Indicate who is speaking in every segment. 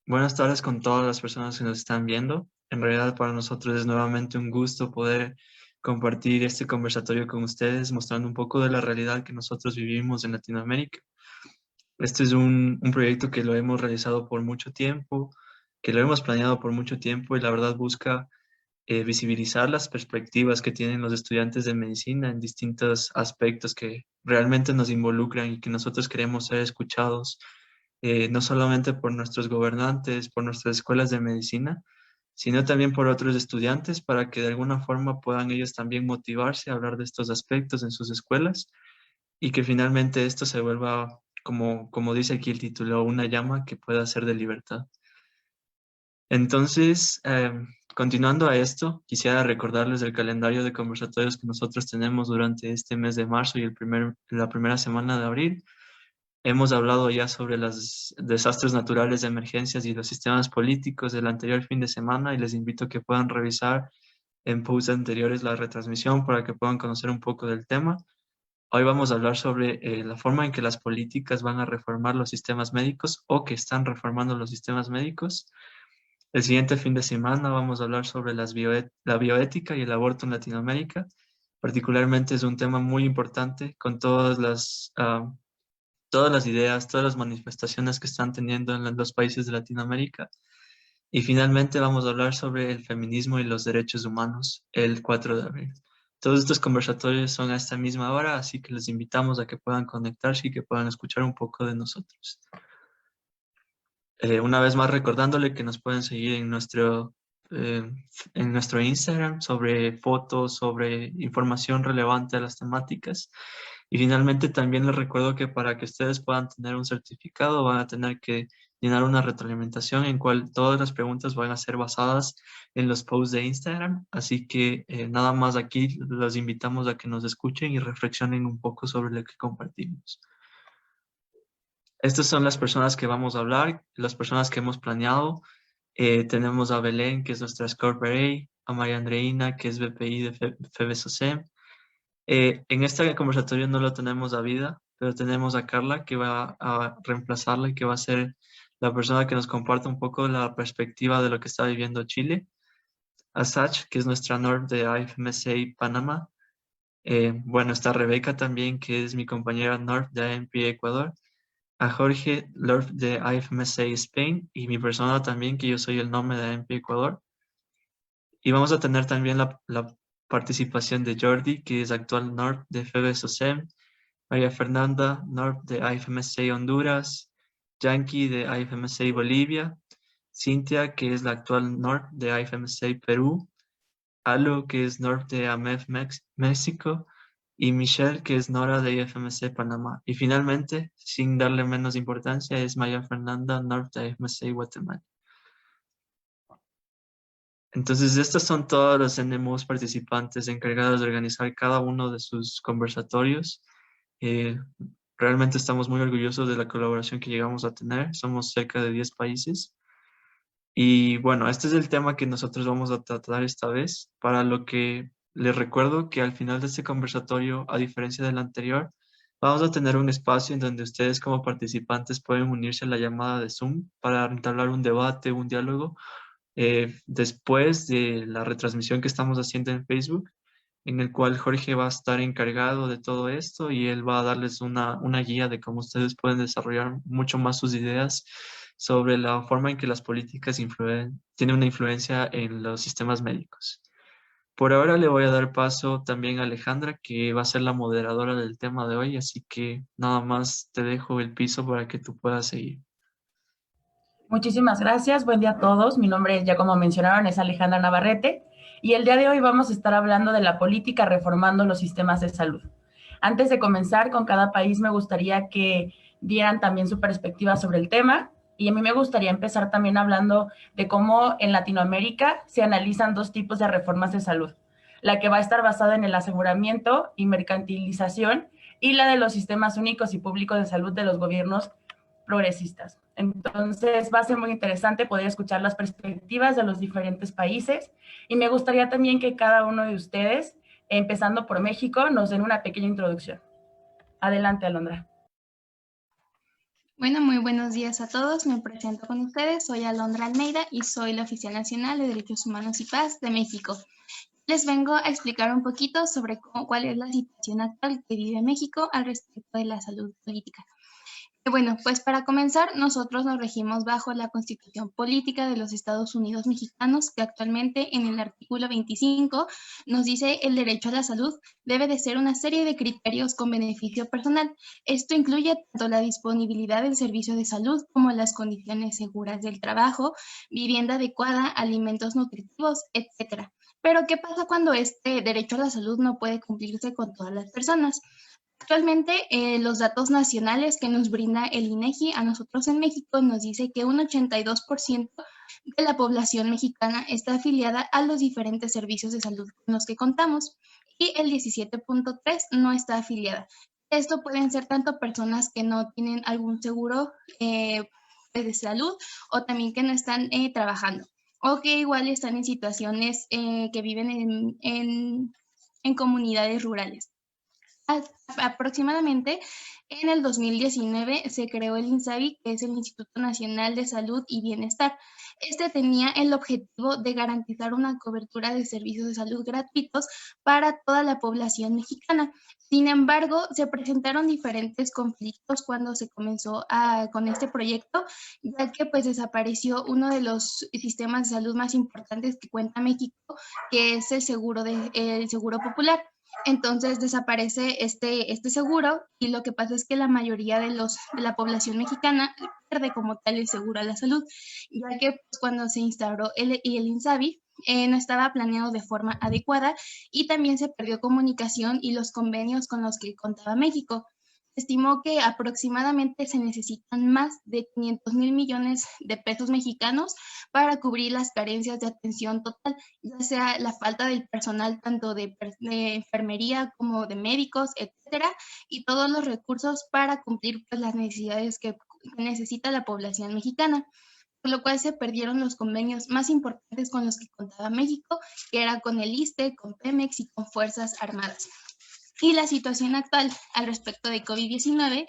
Speaker 1: Buenas tardes con todas las personas que nos están viendo. En realidad para nosotros es nuevamente un gusto poder compartir este conversatorio con ustedes, mostrando un poco de la realidad que nosotros vivimos en Latinoamérica. Este es un proyecto que lo hemos realizado por mucho tiempo, que lo hemos planeado por mucho tiempo y la verdad busca visibilizar las perspectivas que tienen los estudiantes de medicina en distintos aspectos que realmente nos involucran y que nosotros queremos ser escuchados, no solamente por nuestros gobernantes, por nuestras escuelas de medicina, sino también por otros estudiantes para que de alguna forma puedan ellos también motivarse a hablar de estos aspectos en sus escuelas y que finalmente esto se vuelva, como dice aquí el título, una llama que pueda ser de libertad. Entonces, continuando a esto, quisiera recordarles el calendario de conversatorios que nosotros tenemos durante este mes de marzo y la primera semana de abril. Hemos hablado ya sobre los desastres naturales de emergencias y los sistemas políticos del anterior fin de semana y les invito a que puedan revisar en posts anteriores la retransmisión para que puedan conocer un poco del tema. Hoy vamos a hablar sobre la forma en que las políticas van a reformar los sistemas médicos o que están reformando los sistemas médicos. El siguiente fin de semana vamos a hablar sobre la bioética y el aborto en Latinoamérica. Particularmente es un tema muy importante con todas las ideas, todas las manifestaciones que están teniendo en los países de Latinoamérica. Y finalmente vamos a hablar sobre el feminismo y los derechos humanos el 4 de abril. Todos estos conversatorios son a esta misma hora, así que les invitamos a que puedan conectarse y que puedan escuchar un poco de nosotros. Una vez más recordándole que nos pueden seguir eh, en nuestro Instagram sobre fotos, sobre información relevante a las temáticas. Y finalmente también les recuerdo que para que ustedes puedan tener un certificado van a tener que llenar una retroalimentación en cual todas las preguntas van a ser basadas en los posts de Instagram. Así que nada más aquí los invitamos a que nos escuchen y reflexionen un poco sobre lo que compartimos. Estas son las personas que vamos a hablar, las personas que hemos planeado. Tenemos a Belén, que es nuestra Scorpio A, María Andreina, que es BPI de FEBESOCEM. En este conversatorio no lo tenemos a Vida, pero tenemos a Carla, que va a reemplazarla y que va a ser la persona que nos comparta un poco la perspectiva de lo que está viviendo Chile. A Sach, que es nuestra NORM de IFMSA Panamá. Bueno, está Rebeca también, que es mi compañera NORM de IMP Ecuador, a Jorge Lorf de IFMSA Spain y mi persona también, que yo soy el nombre de IMP Ecuador. Y vamos a tener también la participación de Jordi, que es actual NORP de FEBESOCEM, María Fernanda, NORP de IFMSA Honduras, Yankee de IFMSA Bolivia, Cintia, que es la actual NORP de IFMSA Perú, Alo, que es NORP de AMEF México, y Michelle, que es Nora de IFMC Panamá. Y finalmente, sin darle menos importancia, es Maya Fernanda, NORP de IFMC Guatemala. Entonces, estos son todos los NMOs participantes encargados de organizar cada uno de sus conversatorios. Eh, Realmente estamos muy orgullosos de la colaboración que llegamos a tener. Somos cerca de 10 países. Y bueno, este es el tema que nosotros vamos a tratar esta vez, para lo que les recuerdo que al final de este conversatorio, a diferencia del anterior, vamos a tener un espacio en donde ustedes como participantes pueden unirse a la llamada de Zoom para entablar un debate, un diálogo, después de la retransmisión que estamos haciendo en Facebook, en el cual Jorge va a estar encargado de todo esto y él va a darles una guía de cómo ustedes pueden desarrollar mucho más sus ideas sobre la forma en que las políticas tienen una influencia en los sistemas médicos. Por ahora le voy a dar paso también a Alejandra, que va a ser la moderadora del tema de hoy, así que nada más te dejo el piso para que tú puedas seguir.
Speaker 2: Muchísimas gracias, buen día a todos. Mi nombre, ya como mencionaron, es Alejandra Navarrete y el día de hoy vamos a estar hablando de la política reformando los sistemas de salud. Antes de comenzar con cada país, me gustaría que dieran también su perspectiva sobre el tema y a mí me gustaría empezar también hablando de cómo en Latinoamérica se analizan dos tipos de reformas de salud. La que va a estar basada en el aseguramiento y mercantilización y la de los sistemas únicos y públicos de salud de los gobiernos progresistas. Entonces va a ser muy interesante poder escuchar las perspectivas de los diferentes países y me gustaría también que cada uno de ustedes, empezando por México, nos den una pequeña introducción. Adelante, Alondra.
Speaker 3: Bueno, muy buenos días a todos. Me presento con ustedes. Soy Alondra Almeida y soy la Oficial Nacional de Derechos Humanos y Paz de México. Les vengo a explicar un poquito sobre cuál es la situación actual que vive México al respecto de la salud política. Bueno, pues para comenzar, nosotros nos regimos bajo la Constitución Política de los Estados Unidos Mexicanos, que actualmente en el artículo 25 nos dice el derecho a la salud debe de ser una serie de criterios con beneficio personal. Esto incluye tanto la disponibilidad del servicio de salud como las condiciones seguras del trabajo, vivienda adecuada, alimentos nutritivos, etcétera. Pero, ¿qué pasa cuando este derecho a la salud no puede cumplirse con todas las personas? Actualmente, los datos nacionales que nos brinda el INEGI a nosotros en México nos dice que un 82% de la población mexicana está afiliada a los diferentes servicios de salud con los que contamos y el 17.3% no está afiliada. Esto pueden ser tanto personas que no tienen algún seguro de salud o también que no están trabajando o que igual están en situaciones que viven en comunidades rurales. Aproximadamente en el 2019 se creó el INSABI, que es el Instituto Nacional de Salud y Bienestar. Este tenía el objetivo de garantizar una cobertura de servicios de salud gratuitos para toda la población mexicana. Sin embargo, se presentaron diferentes conflictos cuando se comenzó con este proyecto, ya que pues desapareció uno de los sistemas de salud más importantes que cuenta México, que es el seguro popular. Entonces desaparece este seguro y lo que pasa es que la mayoría de la población mexicana pierde como tal el seguro a la salud, ya que pues, cuando se instauró el INSABI no estaba planeado de forma adecuada y también se perdió comunicación y los convenios con los que contaba México. Estimó que aproximadamente se necesitan más de 500 mil millones de pesos mexicanos para cubrir las carencias de atención total, ya sea la falta del personal tanto de enfermería como de médicos, etcétera, y todos los recursos para cumplir pues, las necesidades que necesita la población mexicana, por lo cual se perdieron los convenios más importantes con los que contaba México, que era con el ISSSTE, con Pemex y con Fuerzas Armadas. Y la situación actual al respecto de COVID-19,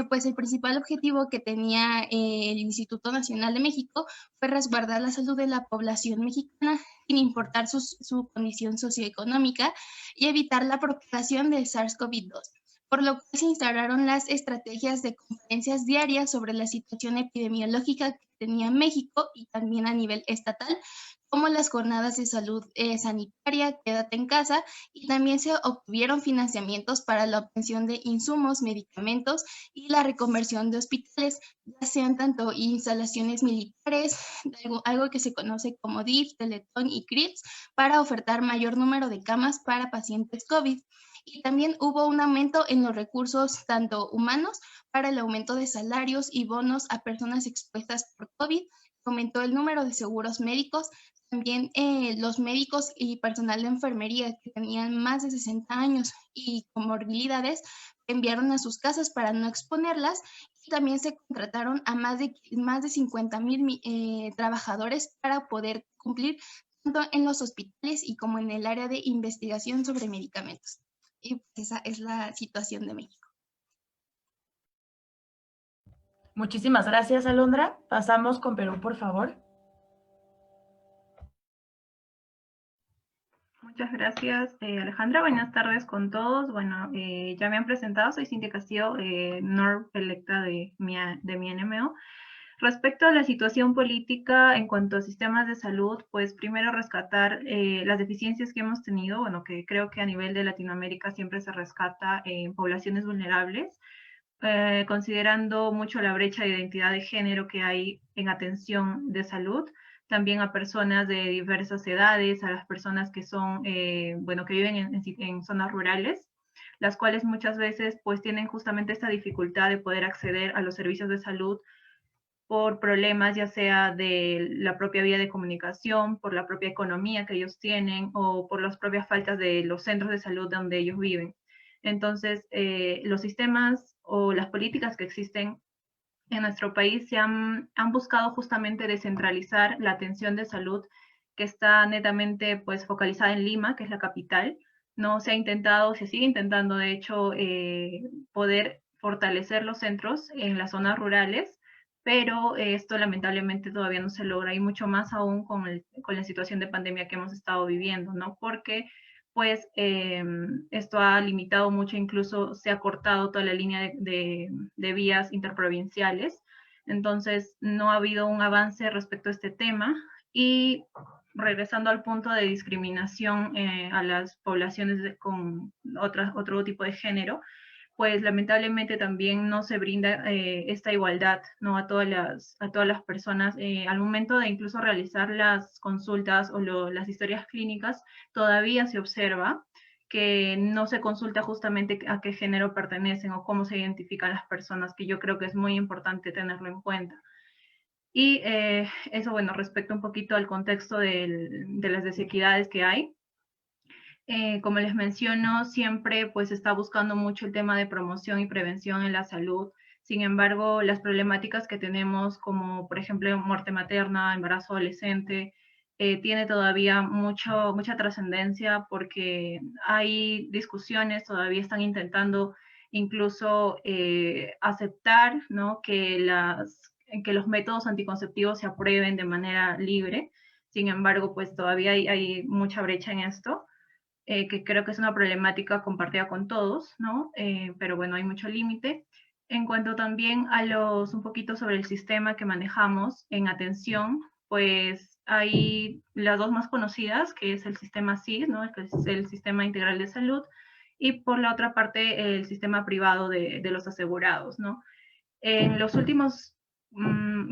Speaker 3: pues el principal objetivo que tenía el Instituto Nacional de México fue resguardar la salud de la población mexicana sin importar su condición socioeconómica y evitar la propagación del SARS-CoV-2, por lo cual se instauraron las estrategias de conferencias diarias sobre la situación epidemiológica que tenía México y también a nivel estatal, como las jornadas de salud sanitaria, quédate en casa, y también se obtuvieron financiamientos para la obtención de insumos, medicamentos y la reconversión de hospitales, ya sean tanto instalaciones militares, algo que se conoce como DIF, Teletón y CRIPS, para ofertar mayor número de camas para pacientes COVID. Y también hubo un aumento en los recursos tanto humanos para el aumento de salarios y bonos a personas expuestas por COVID, aumentó el número de seguros médicos, también los médicos y personal de enfermería que tenían más de 60 años y comorbilidades enviaron a sus casas para no exponerlas y también se contrataron a más de 50 mil trabajadores para poder cumplir tanto en los hospitales y como en el área de investigación sobre medicamentos. Y pues esa es la situación de México.
Speaker 2: Muchísimas gracias, Alondra. Pasamos con Perú, por favor.
Speaker 4: Muchas gracias, Alejandra. Buenas tardes con todos. Bueno, ya me han presentado, soy Cintia Castillo, NORB electa de mi NMO. Respecto a la situación política en cuanto a sistemas de salud, pues primero rescatar las deficiencias que hemos tenido, bueno, que creo que a nivel de Latinoamérica siempre se rescata en poblaciones vulnerables, considerando mucho la brecha de identidad de género que hay en atención de salud, también a personas de diversas edades, a las personas que son, bueno, que viven en zonas rurales, las cuales muchas veces pues tienen justamente esta dificultad de poder acceder a los servicios de salud por problemas ya sea de la propia vía de comunicación, por la propia economía que ellos tienen o por las propias faltas de los centros de salud donde ellos viven. Entonces, los sistemas o las políticas que existen en nuestro país han buscado justamente descentralizar la atención de salud que está netamente pues focalizada en Lima, que es la capital. No se ha intentado, se sigue intentando de hecho poder fortalecer los centros en las zonas rurales, pero esto lamentablemente todavía no se logra, y mucho más aún con la situación de pandemia que hemos estado viviendo, ¿no? Porque pues esto ha limitado mucho, incluso se ha cortado toda la línea de vías interprovinciales, entonces no ha habido un avance respecto a este tema. Y regresando al punto de discriminación a las poblaciones con otro tipo de género, pues lamentablemente también no se brinda esta igualdad, ¿no? a todas las personas. Al momento de incluso realizar las consultas o las historias clínicas, todavía se observa que no se consulta justamente a qué género pertenecen o cómo se identifican las personas, que yo creo que es muy importante tenerlo en cuenta. Y eso, bueno, respecto un poquito al contexto de las desequidades que hay. Como les menciono, siempre pues está buscando mucho el tema de promoción y prevención en la salud. Sin embargo, las problemáticas que tenemos, como por ejemplo muerte materna, embarazo adolescente, tiene todavía mucha trascendencia, porque hay discusiones, todavía están intentando incluso aceptar, ¿no?, que los métodos anticonceptivos se aprueben de manera libre. Sin embargo, pues todavía hay mucha brecha en esto. Que creo que es una problemática compartida con todos, ¿no? Pero bueno, hay mucho límite. En cuanto también un poquito sobre el sistema que manejamos en atención, pues hay las dos más conocidas, que es el sistema SIS, ¿no?, que es el Sistema Integral de Salud, y por la otra parte el sistema privado de los asegurados, ¿no? En los últimos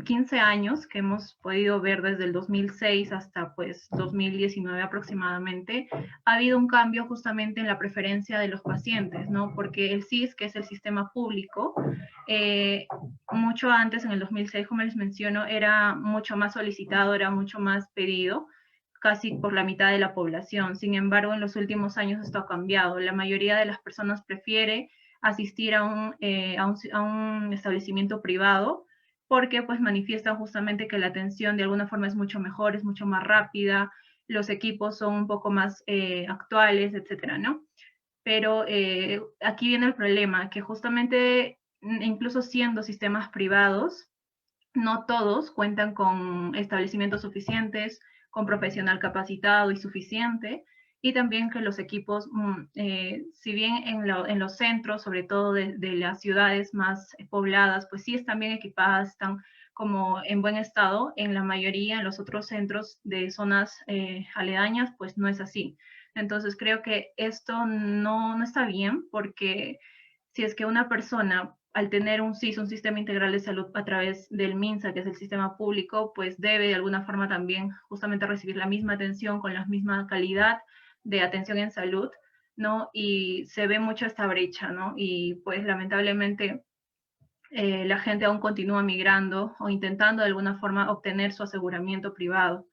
Speaker 4: 15 años que hemos podido ver, desde el 2006 hasta pues 2019 aproximadamente, ha habido un cambio justamente en la preferencia de los pacientes, ¿no? Porque el SIS, que es el sistema público, mucho antes, en el 2006, como les menciono, era mucho más solicitado, era mucho más pedido, casi por la mitad de la población. Sin embargo, en los últimos años esto ha cambiado. La mayoría de las personas prefiere asistir a un establecimiento privado, porque pues manifiestan justamente que la atención de alguna forma es mucho mejor, es mucho más rápida, los equipos son un poco más actuales, etcétera, ¿no? Pero aquí viene el problema, que justamente incluso siendo sistemas privados, no todos cuentan con establecimientos suficientes, con profesional capacitado y suficiente, y también que los equipos, si bien en los centros, sobre todo de las ciudades más pobladas, pues sí están bien equipadas, están como en buen estado, en la mayoría, en los otros centros de zonas aledañas, pues no es así. Entonces creo que esto no está bien, porque si es que una persona, al tener un SIS, un Sistema Integral de Salud, a través del MINSA, que es el sistema público, pues debe de alguna forma también justamente recibir la misma atención, con la misma calidad de atención en salud, ¿no? Y se ve mucho esta brecha, ¿no? Y pues lamentablemente la gente aún continúa migrando o intentando de alguna forma obtener su aseguramiento privado.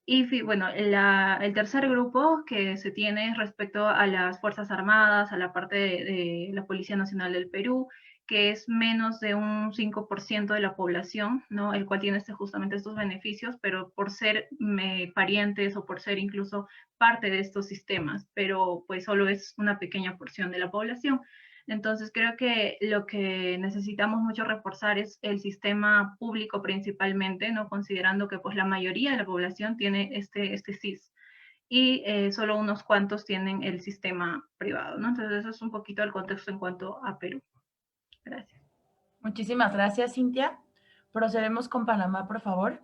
Speaker 4: Y bueno, el tercer grupo que se tiene respecto a las Fuerzas Armadas, a la parte de la Policía Nacional del Perú, que es menos de un 5% de la población, ¿no?, el cual tiene justamente estos beneficios, pero por ser parientes o por ser incluso parte de estos sistemas, pero pues solo es una pequeña porción de la población. Entonces creo que lo que necesitamos mucho reforzar es el sistema público principalmente, ¿no?, considerando que pues la mayoría de la población tiene este SIS, y solo unos cuantos tienen el sistema privado, ¿no? Entonces eso es un poquito el contexto en cuanto a Perú. Gracias.
Speaker 2: Muchísimas gracias, Cintia. Procedemos con Panamá, por favor.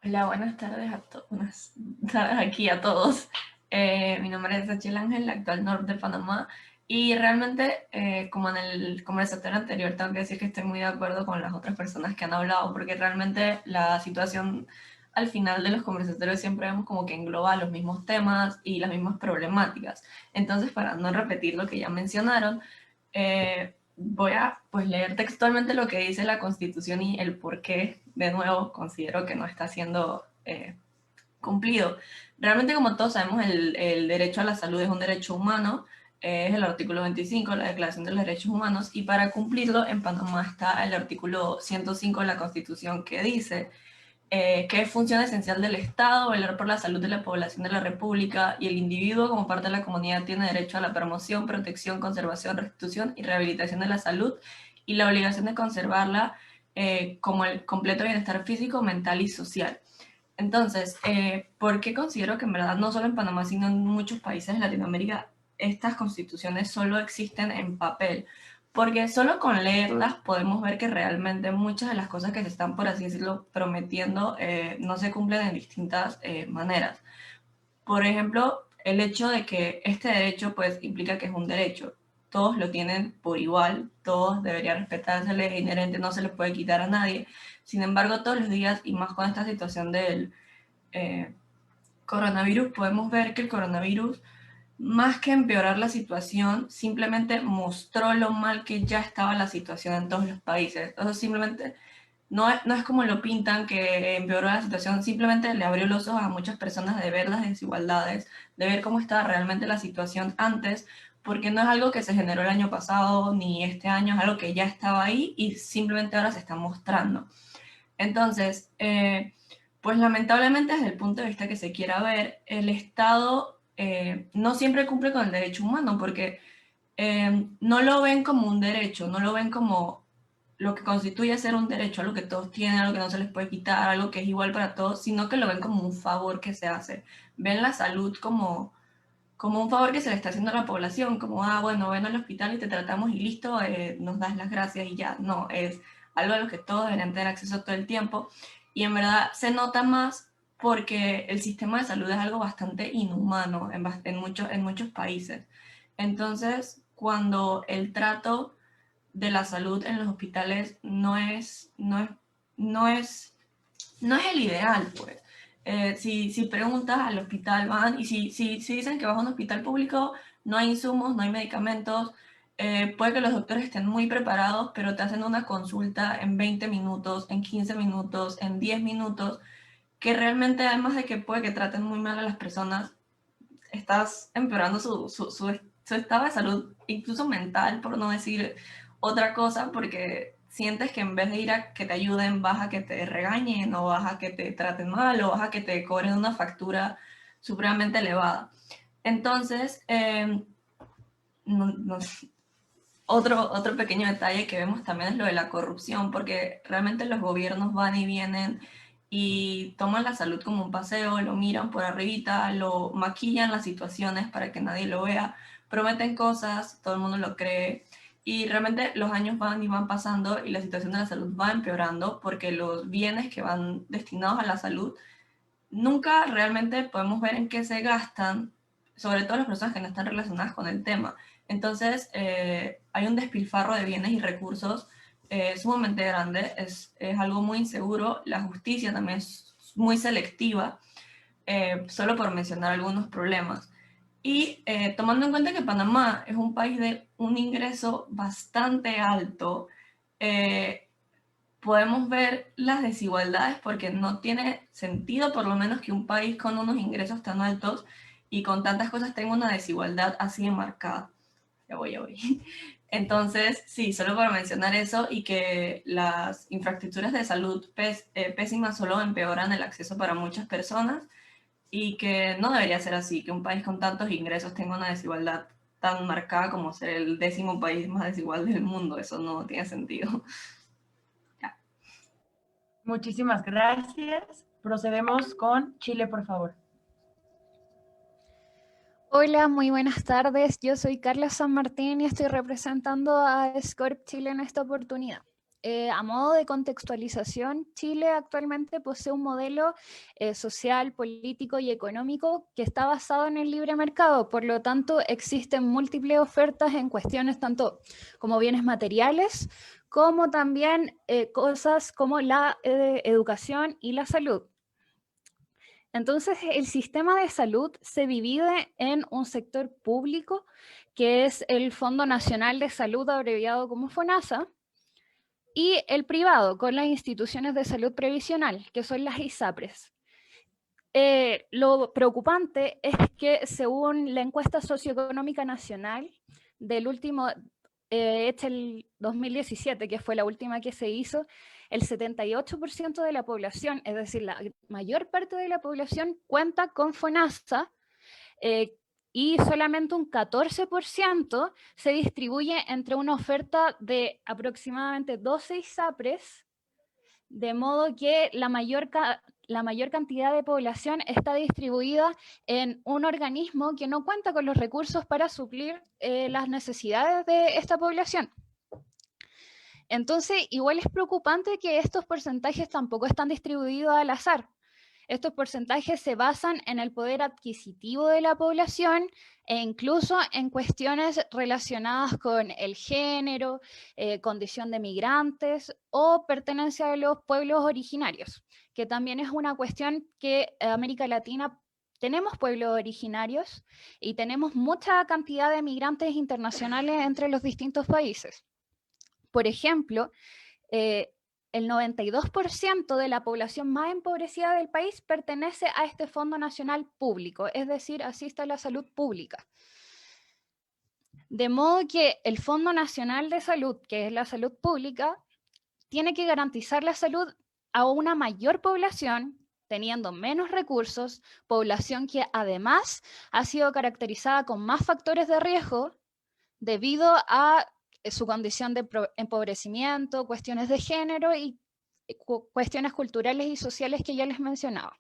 Speaker 5: Hola, buenas tardes buenas tardes aquí a todos. Mi nombre es Rachel Ángel, la actual NORP de Panamá, y realmente, como en el conversatorio anterior, tengo que decir que estoy muy de acuerdo con las otras personas que han hablado, porque realmente la situación al final de los conversatorios siempre vemos como que engloba los mismos temas y las mismas problemáticas. Entonces, para no repetir lo que ya mencionaron, voy a pues, leer textualmente lo que dice la Constitución y el por qué, de nuevo, considero que no está siendo cumplido. Realmente, como todos sabemos, el derecho a la salud es un derecho humano, es el artículo 25 de la Declaración de los Derechos Humanos, y para cumplirlo en Panamá está el artículo 105 de la Constitución, que dice que es función esencial del Estado, velar por la salud de la población de la República, y el individuo como parte de la comunidad tiene derecho a la promoción, protección, conservación, restitución y rehabilitación de la salud, y la obligación de conservarla como el completo bienestar físico, mental y social. Entonces, ¿por qué considero que en verdad no solo en Panamá, sino en muchos países de Latinoamérica, estas constituciones solo existen en papel? Porque solo con leerlas podemos ver que realmente muchas de las cosas que se están, por así decirlo, prometiendo no se cumplen en distintas maneras. Por ejemplo, el hecho de que este derecho pues implica que es un derecho. Todos lo tienen por igual, todos deberían respetarse, es inherente, no se les puede quitar a nadie. Sin embargo, todos los días, y más con esta situación del coronavirus, podemos ver que el coronavirus, más que empeorar la situación, simplemente mostró lo mal que ya estaba la situación en todos los países. Entonces, simplemente no es como lo pintan, que empeoró la situación, simplemente le abrió los ojos a muchas personas de ver las desigualdades, de ver cómo estaba realmente la situación antes, porque no es algo que se generó el año pasado ni este año, es algo que ya estaba ahí y simplemente ahora se está mostrando. Entonces, pues lamentablemente desde el punto de vista que se quiera ver, el Estado no siempre cumple con el derecho humano, porque no lo ven como un derecho, no lo ven como lo que constituye ser un derecho, algo que todos tienen, algo que no se les puede quitar, algo que es igual para todos, sino que lo ven como un favor que se hace. Ven la salud como un favor que se le está haciendo a la población, como, bueno, ven al hospital y te tratamos y listo, nos das las gracias y ya. No, es algo a lo que todos deberían tener acceso todo el tiempo. Y en verdad se nota más porque el sistema de salud es algo bastante inhumano en muchos países. Entonces, cuando el trato de la salud en los hospitales no es el ideal, pues. Si preguntas al hospital, van, y si dicen que vas a un hospital público, no hay insumos, no hay medicamentos, puede que los doctores estén muy preparados, pero te hacen una consulta en 20 minutos, en 15 minutos, en 10 minutos, que realmente, además de que puede que traten muy mal a las personas, estás empeorando su estado de salud, incluso mental, por no decir otra cosa, porque sientes que en vez de ir a que te ayuden, vas a que te regañen, o vas a que te traten mal, o vas a que te cobren una factura supremamente elevada. Entonces, otro pequeño detalle que vemos también es lo de la corrupción, porque realmente los gobiernos van y vienen y toman la salud como un paseo, lo miran por arribita, lo maquillan las situaciones para que nadie lo vea, prometen cosas, todo el mundo lo cree, y realmente los años van y van pasando y la situación de la salud va empeorando porque los bienes que van destinados a la salud nunca realmente podemos ver en qué se gastan, sobre todo las personas que no están relacionadas con el tema. Entonces, hay un despilfarro de bienes y recursos sumamente grande, es algo muy inseguro, la justicia también es muy selectiva, solo por mencionar algunos problemas. Y tomando en cuenta que Panamá es un país de un ingreso bastante alto, podemos ver las desigualdades, porque no tiene sentido, por lo menos, que un país con unos ingresos tan altos y con tantas cosas tenga una desigualdad así de marcada. Ya voy. Entonces, sí, solo para mencionar eso, y que las infraestructuras de salud pésimas solo empeoran el acceso para muchas personas, y que no debería ser así, que un país con tantos ingresos tenga una desigualdad tan marcada como ser el 10º país más desigual del mundo. Eso no tiene sentido.
Speaker 2: Muchísimas gracias. Procedemos con Chile, por favor.
Speaker 6: Hola, muy buenas tardes. Yo soy Carla San Martín y estoy representando a SCORP Chile en esta oportunidad. A modo de contextualización, Chile actualmente posee un modelo social, político y económico que está basado en el libre mercado. Por lo tanto, existen múltiples ofertas en cuestiones tanto como bienes materiales, como también cosas como la educación y la salud. Entonces, el sistema de salud se divide en un sector público, que es el Fondo Nacional de Salud, abreviado como FONASA, y el privado, con las instituciones de salud previsional, que son las ISAPRES. Lo preocupante es que, según la encuesta socioeconómica nacional del último, hecha el 2017, que fue la última que se hizo, el 78% de la población, es decir, la mayor parte de la población cuenta con FONASA, y solamente un 14% se distribuye entre una oferta de aproximadamente 12 ISAPRES, de modo que la mayor cantidad de población está distribuida en un organismo que no cuenta con los recursos para suplir las necesidades de esta población. Entonces, igual es preocupante que estos porcentajes tampoco están distribuidos al azar. Estos porcentajes se basan en el poder adquisitivo de la población e incluso en cuestiones relacionadas con el género, condición de migrantes o pertenencia a los pueblos originarios, que también es una cuestión que en América Latina tenemos pueblos originarios y tenemos mucha cantidad de migrantes internacionales entre los distintos países. Por ejemplo, el 92% de la población más empobrecida del país pertenece a este Fondo Nacional Público, es decir, asiste a la salud pública. De modo que el Fondo Nacional de Salud, que es la salud pública, tiene que garantizar la salud a una mayor población, teniendo menos recursos, población que además ha sido caracterizada con más factores de riesgo debido a su condición de empobrecimiento, cuestiones de género y cuestiones culturales y sociales que ya les mencionaba.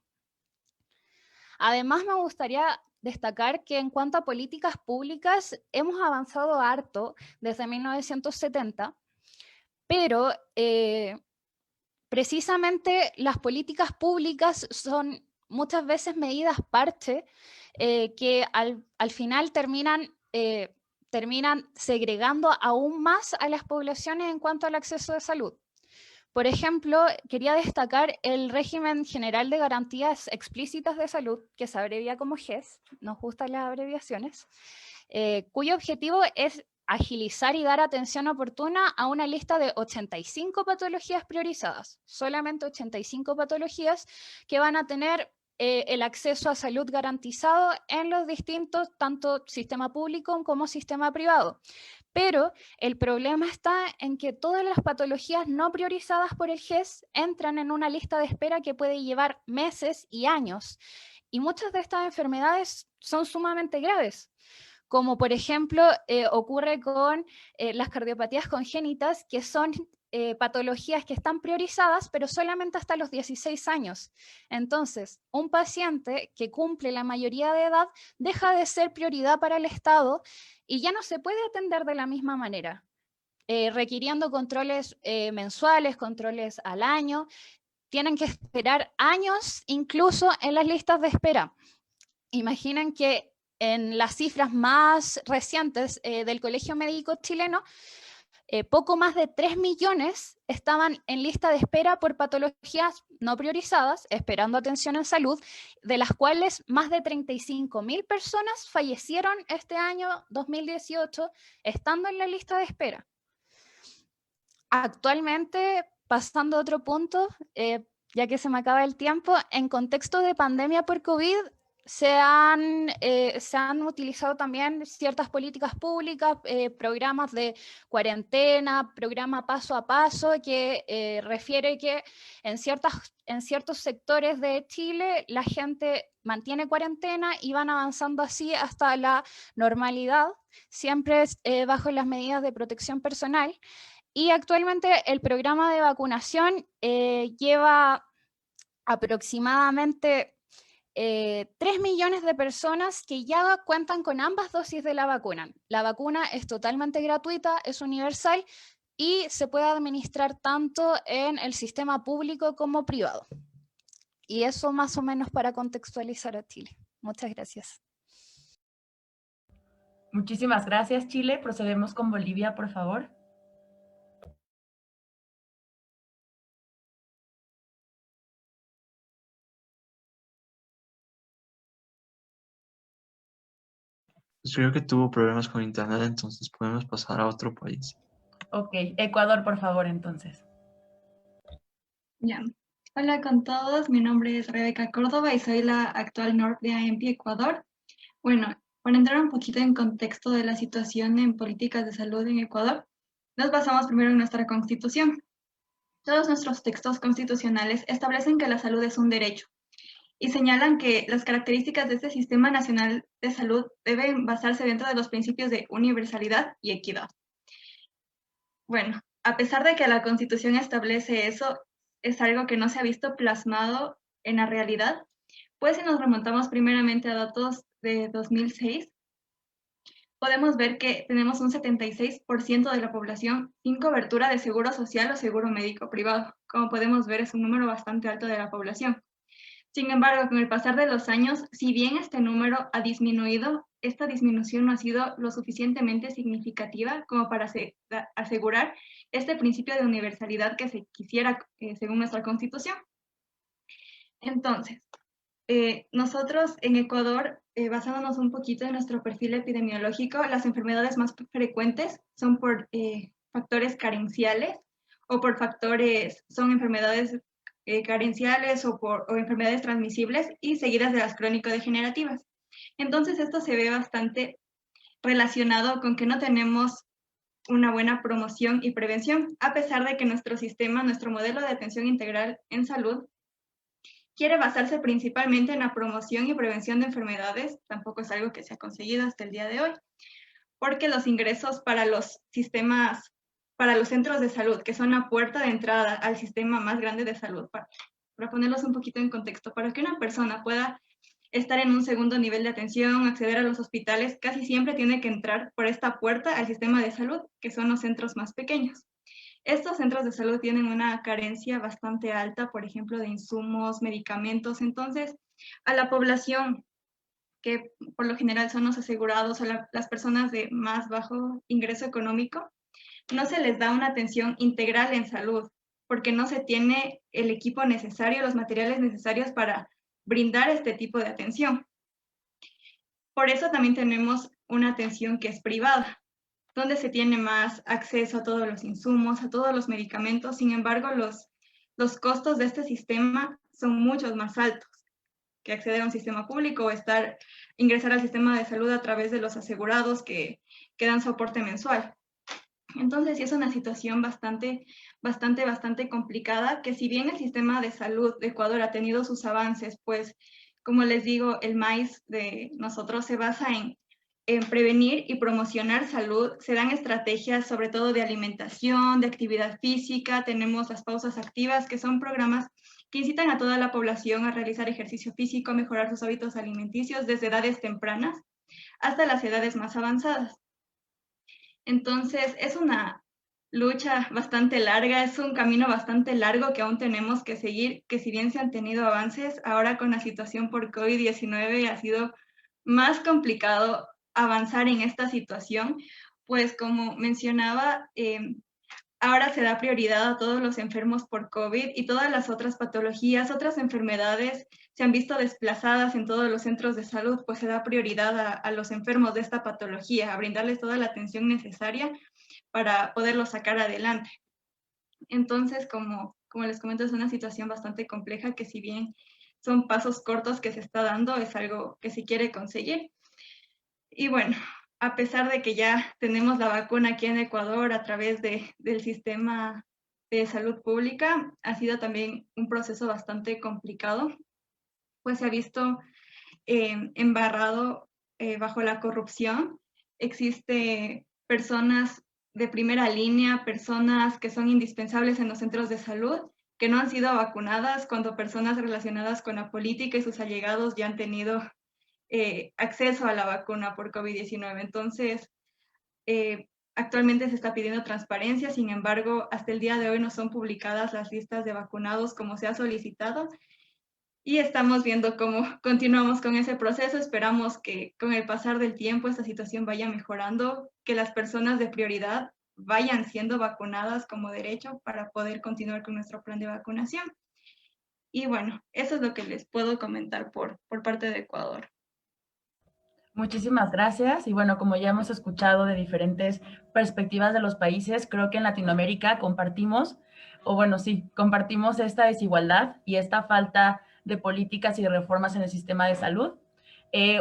Speaker 6: Además, me gustaría destacar que en cuanto a políticas públicas, hemos avanzado harto desde 1970, pero precisamente las políticas públicas son muchas veces medidas parche que al final terminan segregando aún más a las poblaciones en cuanto al acceso de salud. Por ejemplo, quería destacar el Régimen General de Garantías Explícitas de Salud, que se abrevia como GES, nos gustan las abreviaciones, cuyo objetivo es agilizar y dar atención oportuna a una lista de 85 patologías priorizadas, solamente 85 patologías que van a tener el acceso a salud garantizado en los distintos, tanto sistema público como sistema privado. Pero el problema está en que todas las patologías no priorizadas por el GES entran en una lista de espera que puede llevar meses y años. Y muchas de estas enfermedades son sumamente graves, como por ejemplo ocurre con las cardiopatías congénitas, que son patologías que están priorizadas, pero solamente hasta los 16 años. Entonces, un paciente que cumple la mayoría de edad deja de ser prioridad para el Estado y ya no se puede atender de la misma manera, requiriendo controles mensuales, controles al año. Tienen que esperar años incluso en las listas de espera. Imaginen que en las cifras más recientes del Colegio Médico Chileno, poco más de 3 millones estaban en lista de espera por patologías no priorizadas, esperando atención en salud, de las cuales más de 35.000 personas fallecieron este año 2018 estando en la lista de espera. Actualmente, pasando a otro punto, ya que se me acaba el tiempo, en contexto de pandemia por COVID, se han utilizado también ciertas políticas públicas, programas de cuarentena, programa paso a paso, que refiere que en ciertos sectores de Chile la gente mantiene cuarentena y van avanzando así hasta la normalidad, siempre bajo las medidas de protección personal. Y actualmente el programa de vacunación lleva aproximadamente 3 millones de personas que ya cuentan con ambas dosis de la vacuna. La vacuna es totalmente gratuita, es universal y se puede administrar tanto en el sistema público como privado. Y eso más o menos para contextualizar a Chile. Muchas gracias.
Speaker 2: Muchísimas gracias, Chile. Procedemos con Bolivia, por favor.
Speaker 1: Yo creo que tuvo problemas con internet, entonces podemos pasar a otro país.
Speaker 2: Ok, Ecuador, por favor, entonces.
Speaker 7: Ya. Hola con todos, mi nombre es Rebeca Córdoba y soy la actual NORP de AEMPI Ecuador. Bueno, para entrar un poquito en contexto de la situación en políticas de salud en Ecuador, nos basamos primero en nuestra constitución. Todos nuestros textos constitucionales establecen que la salud es un derecho y señalan que las características de este Sistema Nacional de Salud deben basarse dentro de los principios de universalidad y equidad. Bueno, a pesar de que la Constitución establece eso, es algo que no se ha visto plasmado en la realidad, pues si nos remontamos primeramente a datos de 2006, podemos ver que tenemos un 76% de la población sin cobertura de seguro social o seguro médico privado. Como podemos ver, es un número bastante alto de la población. Sin embargo, con el pasar de los años, si bien este número ha disminuido, esta disminución no ha sido lo suficientemente significativa como para asegurar este principio de universalidad que se quisiera según nuestra Constitución. Entonces, nosotros en Ecuador, basándonos un poquito en nuestro perfil epidemiológico, las enfermedades más frecuentes son por factores carenciales o por son enfermedades carenciales o enfermedades transmisibles y seguidas de las crónico-degenerativas. Entonces esto se ve bastante relacionado con que no tenemos una buena promoción y prevención, a pesar de que nuestro sistema, nuestro modelo de atención integral en salud, quiere basarse principalmente en la promoción y prevención de enfermedades. Tampoco es algo que se ha conseguido hasta el día de hoy, porque los ingresos para los sistemas, para los centros de salud, que son la puerta de entrada al sistema más grande de salud, para ponerlos un poquito en contexto, para que una persona pueda estar en un segundo nivel de atención, acceder a los hospitales, casi siempre tiene que entrar por esta puerta al sistema de salud, que son los centros más pequeños. Estos centros de salud tienen una carencia bastante alta, por ejemplo, de insumos, medicamentos. Entonces, a la población, que por lo general son los asegurados o las personas de más bajo ingreso económico, no se les da una atención integral en salud, porque no se tiene el equipo necesario, los materiales necesarios para brindar este tipo de atención. Por eso también tenemos una atención que es privada, donde se tiene más acceso a todos los insumos, a todos los medicamentos. Sin embargo, los costos de este sistema son muchos más altos que acceder a un sistema público o ingresar al sistema de salud a través de los asegurados que dan soporte mensual. Entonces, sí es una situación bastante complicada, que si bien el sistema de salud de Ecuador ha tenido sus avances, pues, como les digo, el MAIS de nosotros se basa en prevenir y promocionar salud. Se dan estrategias sobre todo de alimentación, de actividad física. Tenemos las pausas activas, que son programas que incitan a toda la población a realizar ejercicio físico, mejorar sus hábitos alimenticios desde edades tempranas hasta las edades más avanzadas. Entonces, es una lucha bastante larga, es un camino bastante largo que aún tenemos que seguir, que si bien se han tenido avances, ahora con la situación por COVID-19 ha sido más complicado avanzar en esta situación, pues como mencionaba, ahora se da prioridad a todos los enfermos por COVID y todas las otras patologías, otras enfermedades se han visto desplazadas en todos los centros de salud, pues se da prioridad a los enfermos de esta patología, a brindarles toda la atención necesaria para poderlos sacar adelante. Entonces, como les comento, es una situación bastante compleja que si bien son pasos cortos que se está dando, es algo que se quiere conseguir. Y bueno, a pesar de que ya tenemos la vacuna aquí en Ecuador a través del sistema de salud pública, ha sido también un proceso bastante complicado, pues se ha visto embarrado bajo la corrupción. Existe personas de primera línea, personas que son indispensables en los centros de salud, que no han sido vacunadas cuando personas relacionadas con la política y sus allegados ya han tenido acceso a la vacuna por COVID-19. Entonces, actualmente se está pidiendo transparencia, sin embargo, hasta el día de hoy no son publicadas las listas de vacunados como se ha solicitado y estamos viendo cómo continuamos con ese proceso. Esperamos que con el pasar del tiempo esta situación vaya mejorando, que las personas de prioridad vayan siendo vacunadas como derecho para poder continuar con nuestro plan de vacunación. Y bueno, eso es lo que les puedo comentar por parte de Ecuador.
Speaker 2: Muchísimas gracias. Y bueno, como ya hemos escuchado de diferentes perspectivas de los países, creo que en Latinoamérica compartimos esta desigualdad y esta falta de políticas y de reformas en el sistema de salud.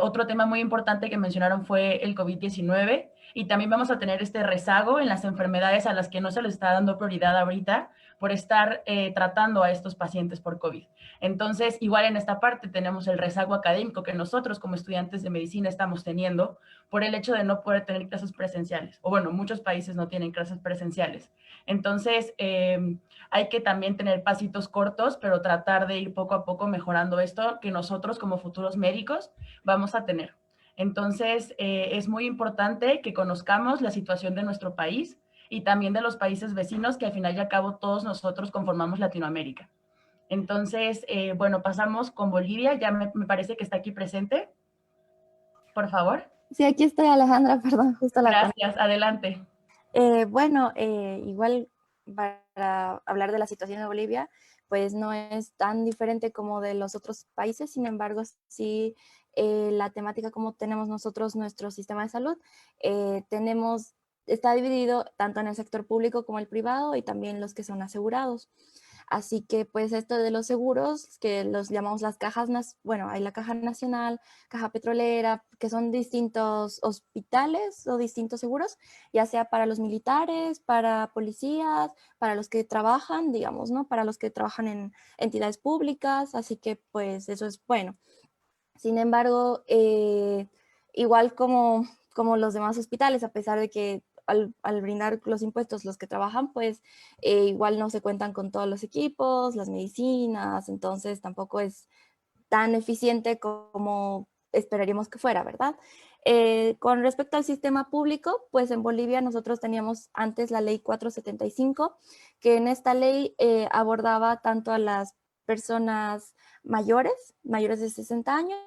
Speaker 2: Otro tema muy importante que mencionaron fue el COVID-19 y también vamos a tener este rezago en las enfermedades a las que no se les está dando prioridad ahorita, por estar tratando a estos pacientes por COVID. Entonces, igual en esta parte tenemos el rezago académico que nosotros como estudiantes de medicina estamos teniendo por el hecho de no poder tener clases presenciales. O bueno, muchos países no tienen clases presenciales. Entonces, hay que también tener pasitos cortos, pero tratar de ir poco a poco mejorando esto que nosotros como futuros médicos vamos a tener. Entonces, es muy importante que conozcamos la situación de nuestro país y también de los países vecinos, que al final y al cabo todos nosotros conformamos Latinoamérica. Entonces, bueno, pasamos con Bolivia, ya me parece que está aquí presente. Por favor.
Speaker 8: Sí, aquí estoy, Alejandra, perdón, justo la conecté.
Speaker 2: Gracias, adelante.
Speaker 8: Bueno, igual para hablar de la situación de Bolivia, pues no es tan diferente como de los otros países, sin embargo, sí la temática como tenemos nosotros nuestro sistema de salud, está dividido tanto en el sector público como el privado y también los que son asegurados. Así que pues esto de los seguros, que los llamamos las cajas, bueno, hay la Caja Nacional, Caja Petrolera, que son distintos hospitales o distintos seguros, ya sea para los militares, para policías, para los que trabajan, digamos, ¿no? Para los que trabajan en entidades públicas, así que pues eso es bueno. Sin embargo, igual como los demás hospitales, a pesar de que al brindar los impuestos los que trabajan, pues igual no se cuentan con todos los equipos, las medicinas, entonces tampoco es tan eficiente como esperaríamos que fuera, ¿verdad? Con respecto al sistema público, pues en Bolivia nosotros teníamos antes la ley 475, que en esta ley abordaba tanto a las personas mayores de 60 años,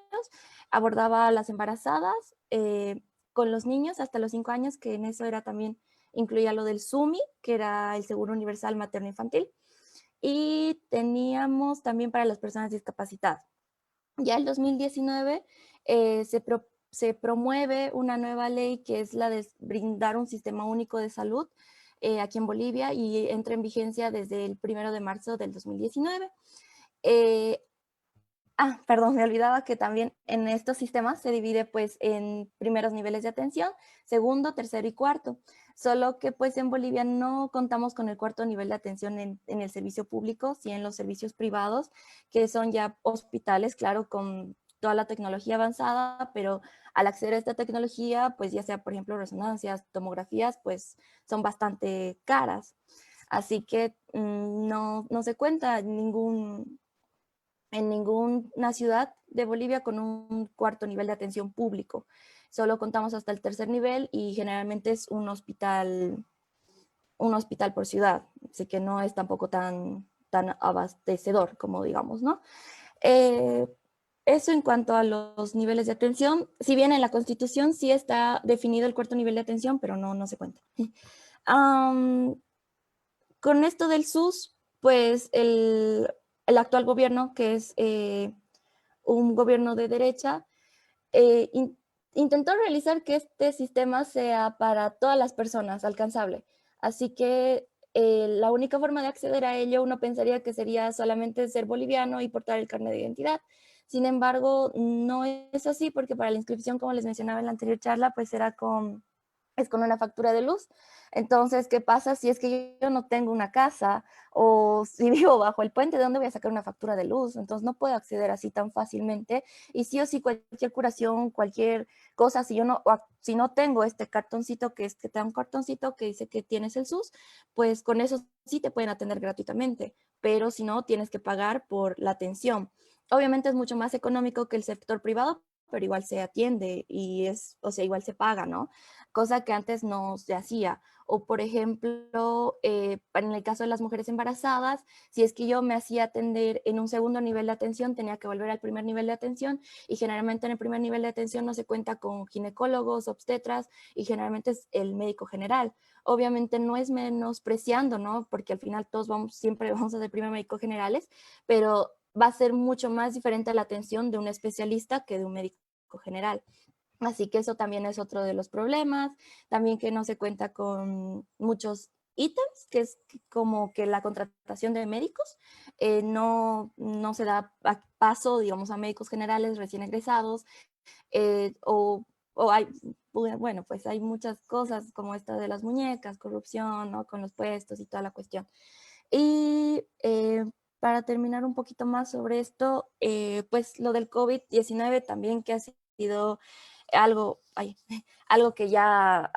Speaker 8: abordaba a las embarazadas, con los niños hasta los 5 años, que en eso era también, incluía lo del SUMI, que era el Seguro Universal Materno Infantil, y teníamos también para las personas discapacitadas. Ya el 2019 se promueve una nueva ley que es la de brindar un sistema único de salud aquí en Bolivia y entra en vigencia desde el 1 de marzo del 2019. Perdón, me olvidaba que también en estos sistemas se divide pues en primeros niveles de atención, segundo, tercero y cuarto. Solo que pues en Bolivia no contamos con el cuarto nivel de atención en el servicio público, sí en los servicios privados, que son ya hospitales, claro, con toda la tecnología avanzada, pero al acceder a esta tecnología, pues ya sea por ejemplo resonancias, tomografías, pues son bastante caras. Así que no se cuenta en ninguna ciudad de Bolivia con un cuarto nivel de atención público. Solo contamos hasta el tercer nivel y generalmente es un hospital por ciudad, así que no es tampoco tan abastecedor como digamos, ¿no? Eso en cuanto a los niveles de atención, si bien en la Constitución sí está definido el cuarto nivel de atención, pero no se cuenta. Con esto del SUS, pues el actual gobierno, que es un gobierno de derecha, intentó realizar que este sistema sea para todas las personas alcanzable. Así que la única forma de acceder a ello uno pensaría que sería solamente ser boliviano y portar el carnet de identidad. Sin embargo, no es así porque para la inscripción, como les mencionaba en la anterior charla, pues es con una factura de luz. Entonces, ¿qué pasa si es que yo no tengo una casa o si vivo bajo el puente? ¿De dónde voy a sacar una factura de luz? Entonces, no puedo acceder así tan fácilmente. Y sí o sí, cualquier curación, cualquier cosa, si no tengo este cartoncito que te da un cartoncito que dice que tienes el SUS, pues con eso sí te pueden atender gratuitamente. Pero si no, tienes que pagar por la atención. Obviamente es mucho más económico que el sector privado, pero igual se atiende y igual se paga, ¿no? Cosa que antes no se hacía. O, por ejemplo, en el caso de las mujeres embarazadas, si es que yo me hacía atender en un segundo nivel de atención, tenía que volver al primer nivel de atención y generalmente en el primer nivel de atención no se cuenta con ginecólogos, obstetras y generalmente es el médico general. Obviamente no es menospreciando, ¿no? Porque al final siempre vamos a ser primer médico generales, pero va a ser mucho más diferente la atención de un especialista que de un médico general. Así que eso también es otro de los problemas. También que no se cuenta con muchos ítems, que es como que la contratación de médicos no se da paso, digamos, a médicos generales recién egresados bueno, pues hay muchas cosas como esta de las muñecas, corrupción, ¿no? Con los puestos y toda la cuestión. Y para terminar un poquito más sobre esto, pues lo del COVID-19 también, que ha sido algo, algo que ya,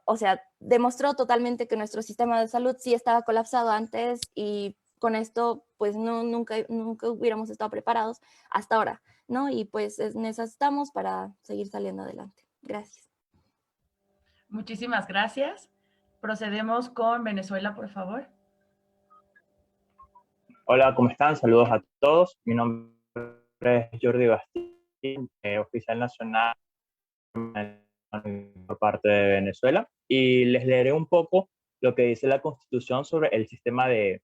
Speaker 8: o sea, demostró totalmente que nuestro sistema de salud sí estaba colapsado antes, y con esto pues nunca hubiéramos estado preparados hasta ahora, ¿no? Y pues necesitamos para seguir saliendo adelante. Gracias.
Speaker 2: Muchísimas gracias. Procedemos con Venezuela, por favor.
Speaker 9: Hola, ¿cómo están? Saludos a todos. Mi nombre es Jordi Bastín, oficial nacional por parte de Venezuela, y les leeré un poco lo que dice la Constitución sobre los sistemas de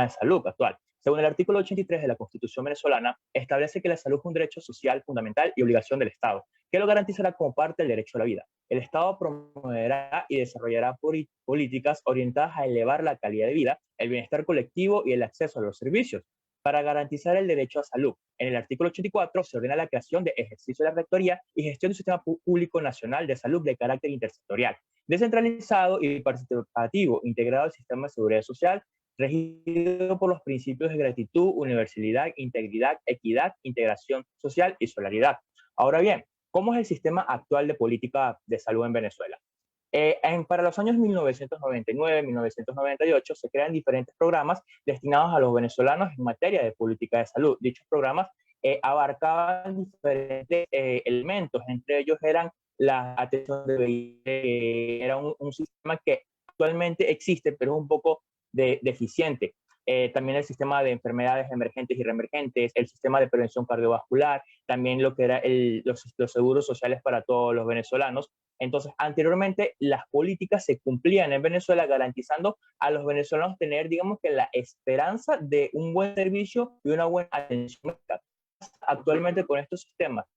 Speaker 9: salud actual. Según el artículo 83 de la Constitución venezolana, establece que la salud es un derecho social fundamental y obligación del Estado, que lo garantizará como parte del derecho a la vida. El Estado promoverá y desarrollará políticas orientadas a elevar la calidad de vida, el bienestar colectivo y el acceso a los servicios para garantizar el derecho a salud. En el artículo 84 se ordena la creación de ejercicio de la rectoría y gestión de un sistema público nacional de salud de carácter intersectorial, descentralizado y participativo, integrado al sistema de seguridad social, regido por los principios de gratitud, universalidad, integridad, equidad, integración social y solidaridad. Ahora bien, ¿cómo es el sistema actual de política de salud en Venezuela? Para los años 1999-1998 se crean diferentes programas destinados a los venezolanos en materia de política de salud. Dichos programas abarcaban diferentes elementos, entre ellos eran la atención de VIH, era un sistema que actualmente existe, pero es un poco deficiente. También el sistema de enfermedades emergentes y reemergentes, el sistema de prevención cardiovascular, también lo que era los seguros sociales para todos los venezolanos. Entonces, anteriormente las políticas se cumplían en Venezuela garantizando a los venezolanos tener, digamos que la esperanza de un buen servicio y una buena atención médica. Actualmente con estos sistemas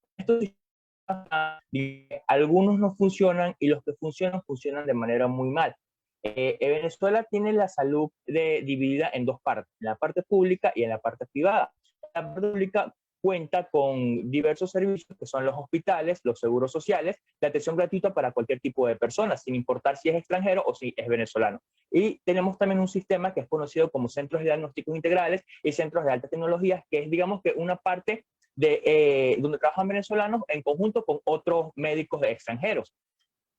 Speaker 9: algunos no funcionan y los que funcionan de manera muy mal. Venezuela tiene la salud dividida en dos partes, en la parte pública y en la parte privada. La parte pública cuenta con diversos servicios que son los hospitales, los seguros sociales, la atención gratuita para cualquier tipo de persona, sin importar si es extranjero o si es venezolano. Y tenemos también un sistema que es conocido como centros de diagnósticos integrales y centros de alta tecnología, que es, digamos, que una parte donde trabajan venezolanos en conjunto con otros médicos extranjeros.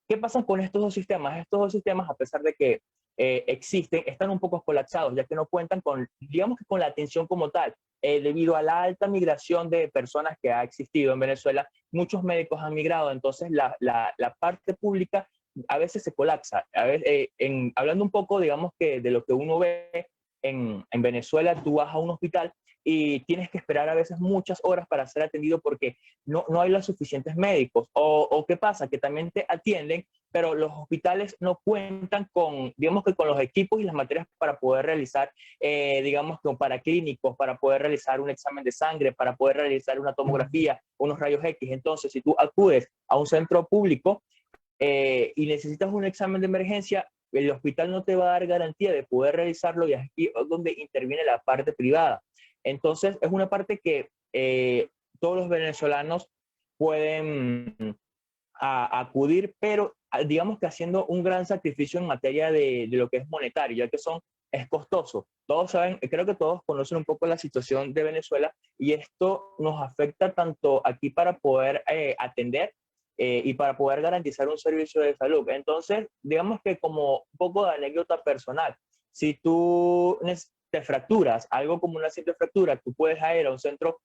Speaker 9: ¿Qué pasa con estos dos sistemas? Estos dos sistemas, a pesar de que existen, están un poco colapsados, ya que no cuentan con, digamos que con la atención como tal. Debido a la alta migración de personas que ha existido en Venezuela, muchos médicos han migrado, entonces la parte pública a veces se colapsa. Hablando un poco, digamos, que de lo que uno ve en Venezuela, tú vas a un hospital y tienes que esperar a veces muchas horas para ser atendido porque no hay los suficientes médicos. O ¿qué pasa? Que también te atienden, pero los hospitales no cuentan con, digamos, que con los equipos y las materias para poder realizar, digamos, que para clínicos, para poder realizar un examen de sangre, para poder realizar una tomografía, unos rayos X. Entonces, si tú acudes a un centro público y necesitas un examen de emergencia, el hospital no te va a dar garantía de poder realizarlo, y aquí es donde interviene la parte privada. Entonces, es una parte que todos los venezolanos pueden acudir, pero digamos que haciendo un gran sacrificio en materia de lo que es monetario, ya que es costoso. Todos saben, creo que todos conocen un poco la situación de Venezuela, y esto nos afecta tanto aquí para poder atender y para poder garantizar un servicio de salud. Entonces, digamos que como un poco de anécdota personal, si tú te fracturas, algo como una simple fractura, tú puedes ir a un centro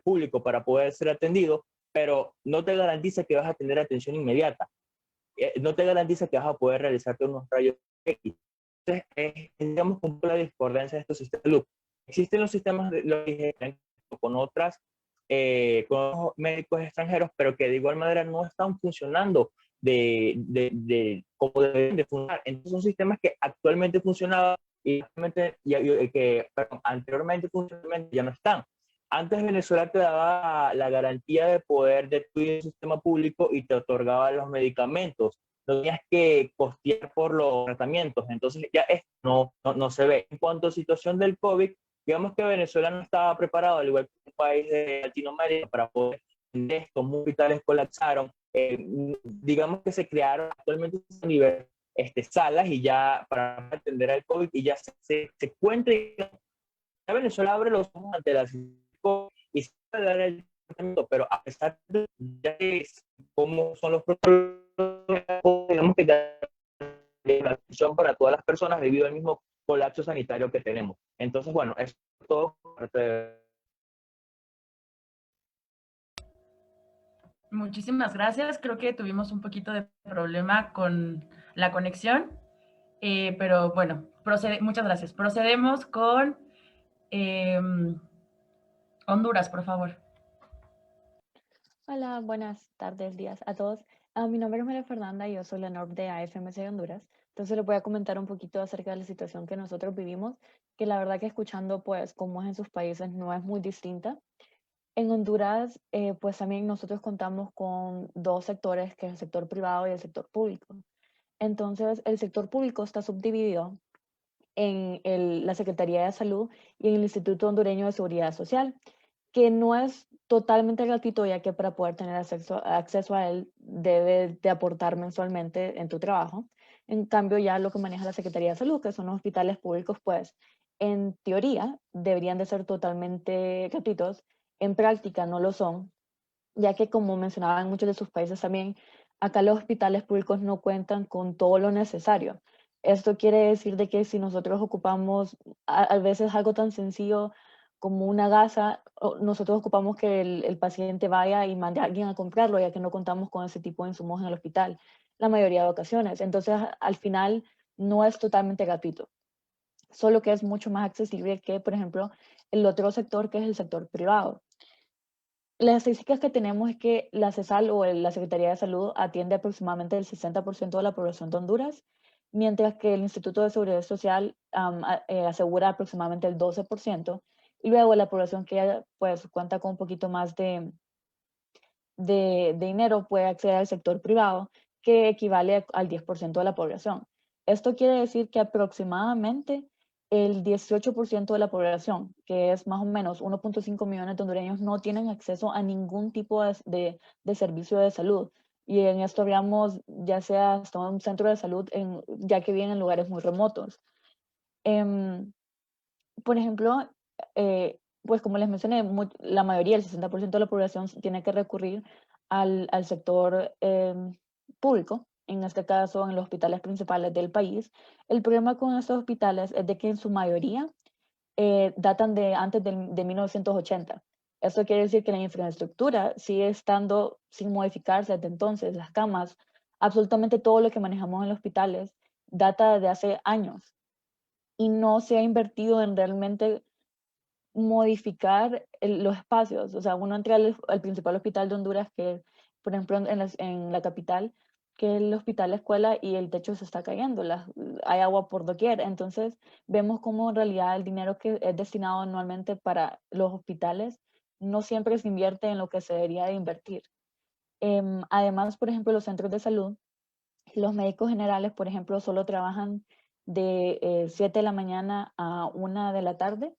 Speaker 9: público para poder ser atendido, pero no te garantiza que vas a tener atención inmediata. No te garantiza que vas a poder realizarte unos rayos X. Entonces, digamos, un poco la discordancia de estos sistemas de salud. Existen los sistemas con con médicos extranjeros, pero que de igual manera no están funcionando como deben de funcionar. Entonces, son sistemas que actualmente funcionaban y anteriormente ya no están. Antes Venezuela te daba la garantía de poder destruir el sistema público y te otorgaba los medicamentos. No tenías que costear por los tratamientos. Entonces ya esto no se ve. En cuanto a la situación del COVID, digamos que Venezuela no estaba preparado, al igual que un país de Latinoamérica, para poder atender esto. Muchos hospitales colapsaron. Digamos que se crearon actualmente a nivel salas y ya para atender al COVID y ya se cuenta. Ya Venezuela abre los ojos ante la situación y se puede dar el tratamiento, pero a pesar de ya es cómo son los protocolos, tenemos que dar la atención para todas las personas debido al mismo colapso sanitario que tenemos. Entonces, bueno, es todo parte de...
Speaker 2: Muchísimas gracias. Creo que tuvimos un poquito de problema con la conexión, pero bueno, muchas gracias. Procedemos con Honduras, por favor.
Speaker 10: Hola, buenas tardes, días a todos. Mi nombre es María Fernanda y yo soy la NORP de AFMC de Honduras. Entonces les voy a comentar un poquito acerca de la situación que nosotros vivimos, que la verdad que escuchando pues cómo es en sus países no es muy distinta. En Honduras, pues también nosotros contamos con dos sectores, que es el sector privado y el sector público. Entonces, el sector público está subdividido en la Secretaría de Salud y en el Instituto Hondureño de Seguridad Social, que no es totalmente gratuito, ya que para poder tener acceso a él debes de aportar mensualmente en tu trabajo. En cambio, ya lo que maneja la Secretaría de Salud, que son los hospitales públicos, pues en teoría deberían de ser totalmente gratuitos. En práctica no lo son, ya que como mencionaban en muchos de sus países también, acá los hospitales públicos no cuentan con todo lo necesario. Esto quiere decir de que si nosotros ocupamos a veces algo tan sencillo como una gasa, nosotros ocupamos que el paciente vaya y mande a alguien a comprarlo, ya que no contamos con ese tipo de insumos en el hospital la mayoría de ocasiones. Entonces, al final, no es totalmente gratuito, solo que es mucho más accesible que, por ejemplo, el otro sector, que es el sector privado. Las estadísticas que tenemos es que la CESAL o la Secretaría de Salud atiende aproximadamente el 60% de la población de Honduras, mientras que el Instituto de Seguridad Social asegura aproximadamente el 12%, y luego la población que ya, pues, cuenta con un poquito más de dinero puede acceder al sector privado, que equivale al 10% de la población. Esto quiere decir que aproximadamente el 18% de la población, que es más o menos 1.5 millones de hondureños, no tienen acceso a ningún tipo de servicio de salud. Y en esto hablamos ya sea hasta un centro de salud, ya que viven en lugares muy remotos. Por ejemplo, pues como les mencioné, la mayoría, el 60% de la población tiene que recurrir al sector público, en este caso en los hospitales principales del país. El problema con estos hospitales es de que en su mayoría datan de antes de 1980. Eso quiere decir que la infraestructura sigue estando sin modificarse desde entonces. Las camas, absolutamente todo lo que manejamos en los hospitales data de hace años y no se ha invertido en realmente modificar los espacios. O sea, uno entra al principal hospital de Honduras, que por ejemplo en la capital, que es el hospital escuela, y el techo se está cayendo, hay agua por doquier. Entonces vemos cómo en realidad el dinero que es destinado anualmente para los hospitales no siempre se invierte en lo que se debería de invertir. Además, por ejemplo, los centros de salud, los médicos generales, por ejemplo, solo trabajan de 7 de la mañana a 1 de la tarde.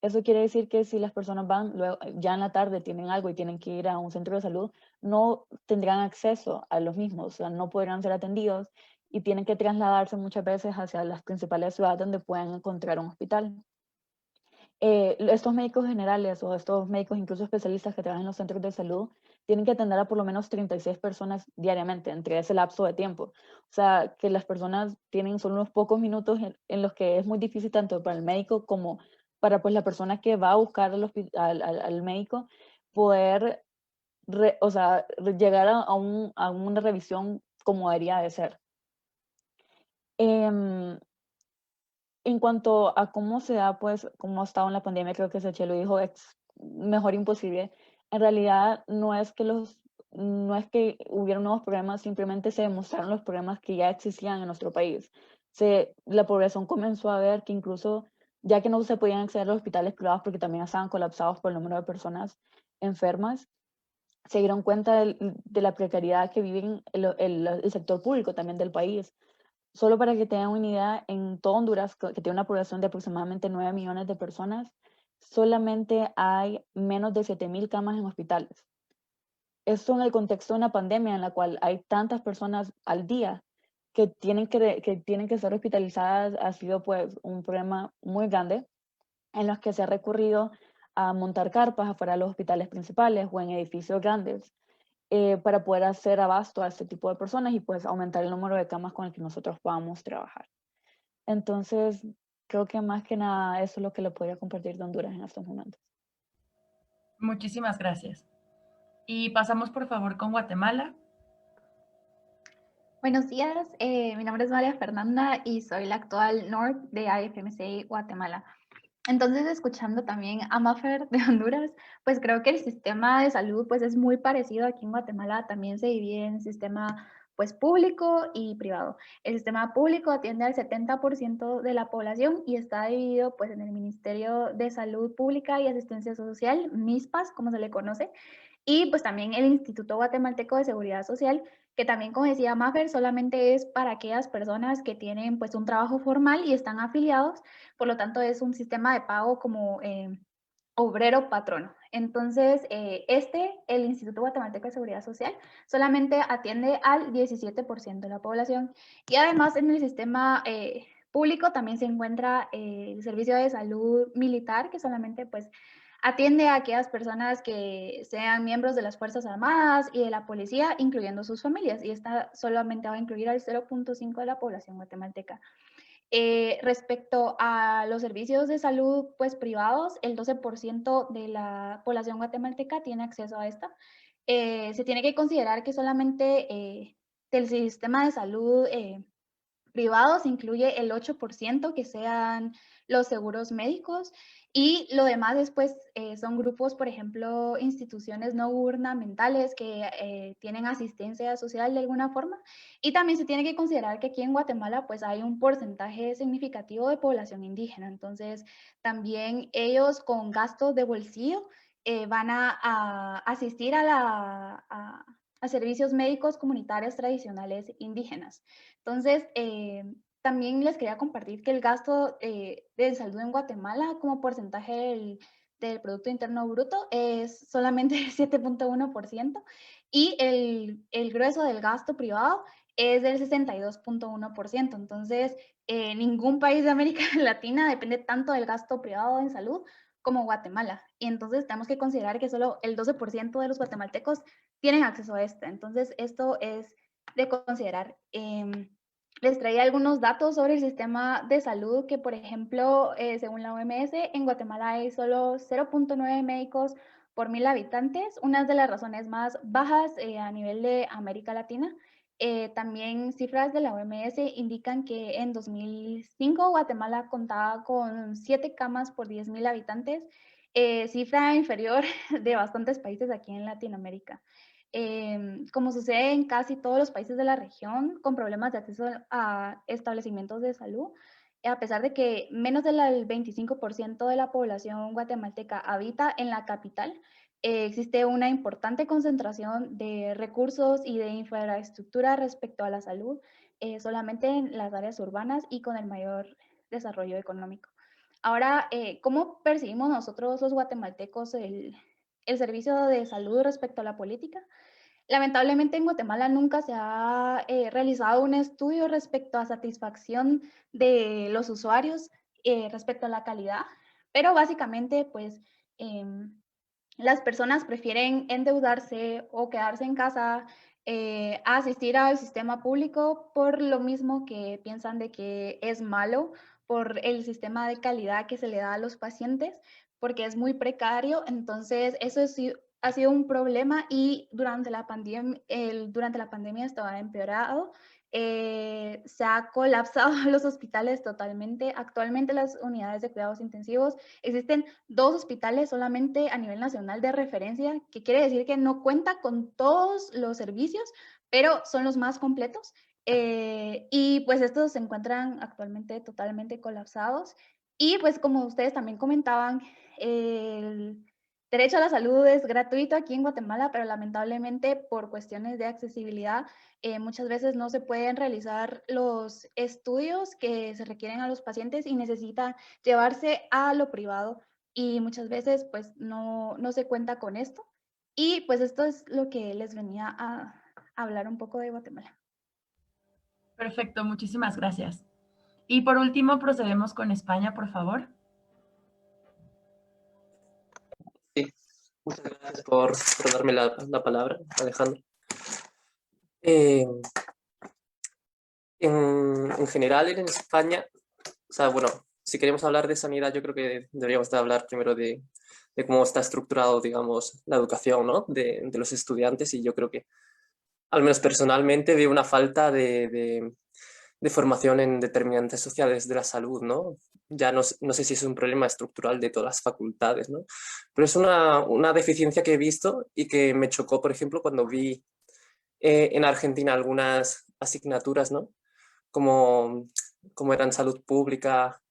Speaker 10: Eso quiere decir que si las personas van luego, ya en la tarde, tienen algo y tienen que ir a un centro de salud, no tendrán acceso a los mismos, o sea, no podrán ser atendidos y tienen que trasladarse muchas veces hacia las principales ciudades donde puedan encontrar un hospital. Estos médicos generales o estos médicos incluso especialistas que trabajan en los centros de salud tienen que atender a por lo menos 36 personas diariamente entre ese lapso de tiempo. O sea, que las personas tienen solo unos pocos minutos en los que es muy difícil tanto para el médico como para pues la persona que va a buscar al médico poder llegar a una revisión como debería de ser. En cuanto a cómo se da, pues, cómo ha estado en la pandemia, creo que Sechelo dijo, es mejor imposible. En realidad, no es que hubieran nuevos problemas, simplemente se demostraron los problemas que ya existían en nuestro país. La población comenzó a ver que incluso, ya que no se podían acceder a los hospitales privados porque también estaban colapsados por el número de personas enfermas, se dieron cuenta de la precariedad que vive el sector público también del país. Solo para que tengan una idea, en todo Honduras, que tiene una población de aproximadamente 9 millones de personas, solamente hay menos de 7,000 camas en hospitales. Esto en el contexto de una pandemia en la cual hay tantas personas al día que tienen que ser hospitalizadas ha sido pues un problema muy grande, en los que se ha recurrido a montar carpas afuera de los hospitales principales o en edificios grandes para poder hacer abasto a este tipo de personas y pues aumentar el número de camas con el que nosotros podamos trabajar. Entonces, creo que más que nada eso es lo que le podría compartir de Honduras en estos momentos.
Speaker 2: Muchísimas gracias. Y pasamos por favor con Guatemala.
Speaker 11: Buenos días, mi nombre es María Fernanda y soy la actual NORD de IFMCI Guatemala. Entonces, escuchando también a Mafer de Honduras, pues creo que el sistema de salud pues es muy parecido aquí en Guatemala, también se divide en sistema pues público y privado. El sistema público atiende al 70% de la población y está dividido pues en el Ministerio de Salud Pública y Asistencia Social, MISPAS, como se le conoce, y pues también el Instituto Guatemalteco de Seguridad Social, que también, como decía Mafer, solamente es para aquellas personas que tienen pues un trabajo formal y están afiliados, por lo tanto es un sistema de pago como obrero patrono. Entonces, el Instituto Guatemalteco de Seguridad Social solamente atiende al 17% de la población y además en el sistema público también se encuentra el Servicio de Salud Militar, que solamente pues atiende a aquellas personas que sean miembros de las Fuerzas Armadas y de la policía, incluyendo sus familias, y esta solamente va a incluir al 0.5% de la población guatemalteca. Respecto a los servicios de salud pues, privados, el 12% de la población guatemalteca tiene acceso a esta. Se tiene que considerar que solamente del sistema de salud privados incluye el 8% que sean los seguros médicos y lo demás después son grupos, por ejemplo, instituciones no gubernamentales que tienen asistencia social de alguna forma. Y también se tiene que considerar que aquí en Guatemala pues hay un porcentaje significativo de población indígena. Entonces también ellos con gastos de bolsillo van a asistir a servicios médicos comunitarios tradicionales indígenas. Entonces, también les quería compartir que el gasto de salud en Guatemala como porcentaje del Producto Interno Bruto es solamente el 7.1% y el grueso del gasto privado es del 62.1%. Entonces, ningún país de América Latina depende tanto del gasto privado en salud como Guatemala. Y entonces tenemos que considerar que solo el 12% de los guatemaltecos tienen acceso a esta. Entonces, esto es de considerar. Les traía algunos datos sobre el sistema de salud que, por ejemplo, según la OMS, en Guatemala hay solo 0.9 médicos por 1000 habitantes, una de las razones más bajas a nivel de América Latina. También cifras de la OMS indican que en 2005 Guatemala contaba con 7 camas por 10.000 habitantes, cifra inferior de bastantes países aquí en Latinoamérica. Como sucede en casi todos los países de la región con problemas de acceso a establecimientos de salud, a pesar de que menos del 25% de la población guatemalteca habita en la capital, existe una importante concentración de recursos y de infraestructura respecto a la salud, solamente en las áreas urbanas y con el mayor desarrollo económico. Ahora, ¿cómo percibimos nosotros los guatemaltecos el servicio de salud respecto a la política? Lamentablemente en Guatemala nunca se ha realizado un estudio respecto a satisfacción de los usuarios respecto a la calidad, pero básicamente pues las personas prefieren endeudarse o quedarse en casa a asistir al sistema público por lo mismo que piensan de que es malo por el sistema de calidad que se le da a los pacientes, porque es muy precario. Entonces, eso ha sido un problema y durante la pandemia estaba empeorado. Se ha colapsado los hospitales totalmente. Actualmente las unidades de cuidados intensivos, existen 2 hospitales solamente a nivel nacional de referencia, que quiere decir que no cuenta con todos los servicios, pero son los más completos. Y pues estos se encuentran actualmente totalmente colapsados. Y pues como ustedes también comentaban, el derecho a la salud es gratuito aquí en Guatemala, pero lamentablemente por cuestiones de accesibilidad muchas veces no se pueden realizar los estudios que se requieren a los pacientes y necesita llevarse a lo privado y muchas veces pues no se cuenta con esto. Y pues esto es lo que les venía a hablar un poco de Guatemala.
Speaker 2: Perfecto, muchísimas gracias. Y por último, procedemos con España, por favor.
Speaker 12: Sí, muchas gracias por darme la palabra, Alejandro. En general, en España, o sea, bueno, si queremos hablar de sanidad, yo creo que deberíamos de hablar primero de cómo está estructurado, digamos, la educación, ¿no? de los estudiantes, y yo creo que, al menos personalmente, veo una falta de formación en determinantes sociales de la salud, ¿no? Ya no sé si es un problema estructural de todas las facultades, ¿no? Pero es una deficiencia que he visto y que me chocó, por ejemplo, cuando vi en Argentina algunas asignaturas, ¿no? Como eran salud pública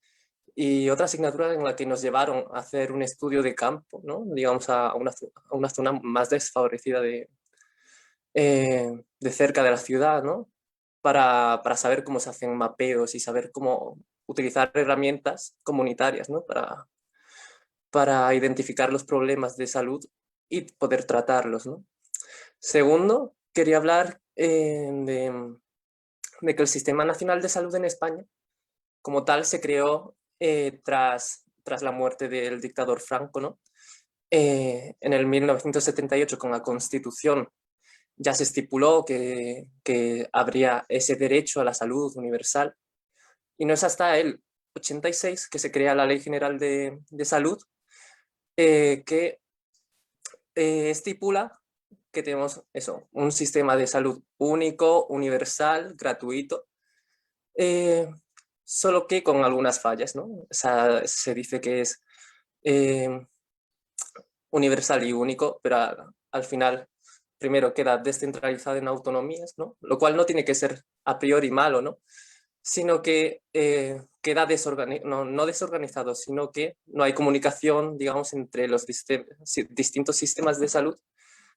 Speaker 12: y otra asignatura en la que nos llevaron a hacer un estudio de campo, ¿no? Digamos, a una zona más desfavorecida de cerca de la ciudad, ¿no? Para saber cómo se hacen mapeos y saber cómo utilizar herramientas comunitarias, ¿no? Para identificar los problemas de salud y poder tratarlos, ¿no? Segundo, quería hablar de que el Sistema Nacional de Salud en España, como tal, se creó tras la muerte del dictador Franco, ¿no? En el 1978, con la Constitución, ya se estipuló que habría ese derecho a la salud universal, y no es hasta el 86 que se crea la Ley General de Salud, que estipula que tenemos eso, un sistema de salud único, universal, gratuito, solo que con algunas fallas, ¿no? O sea, se dice que es universal y único, pero al final primero queda descentralizado en autonomías, ¿no? Lo cual no tiene que ser a priori malo, ¿no? Sino que queda no desorganizado, sino que no hay comunicación, digamos, entre los distintos sistemas de salud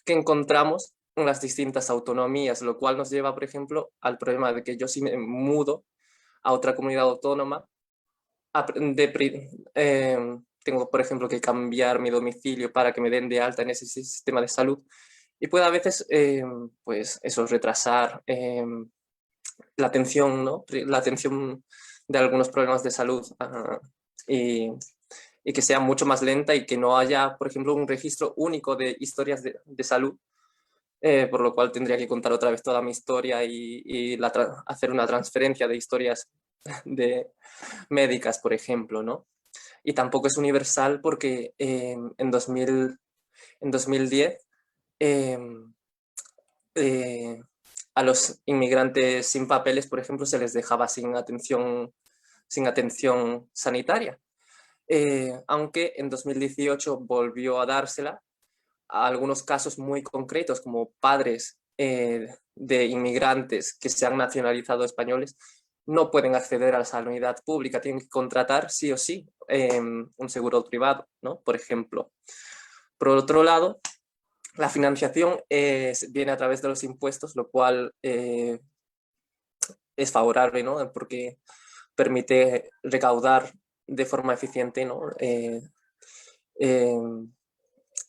Speaker 12: que encontramos en las distintas autonomías, lo cual nos lleva, por ejemplo, al problema de que yo, si me mudo a otra comunidad autónoma, tengo, por ejemplo, que cambiar mi domicilio para que me den de alta en ese sistema de salud, y puede a veces, pues eso, retrasar la atención, ¿no? La atención de algunos problemas de salud, y que sea mucho más lenta, y que no haya, por ejemplo, un registro único de historias de salud, por lo cual tendría que contar otra vez toda mi historia y hacer una transferencia de historias médicas, por ejemplo, ¿no? Y tampoco es universal porque en 2010 a los inmigrantes sin papeles, por ejemplo, se les dejaba sin atención sanitaria, aunque en 2018 volvió a dársela a algunos casos muy concretos, como padres de inmigrantes que se han nacionalizado españoles no pueden acceder a la sanidad pública, tienen que contratar sí o sí un seguro privado, ¿no? Por ejemplo. Por otro lado, la financiación viene a través de los impuestos, lo cual es favorable, ¿no? Porque permite recaudar de forma eficiente, ¿no? El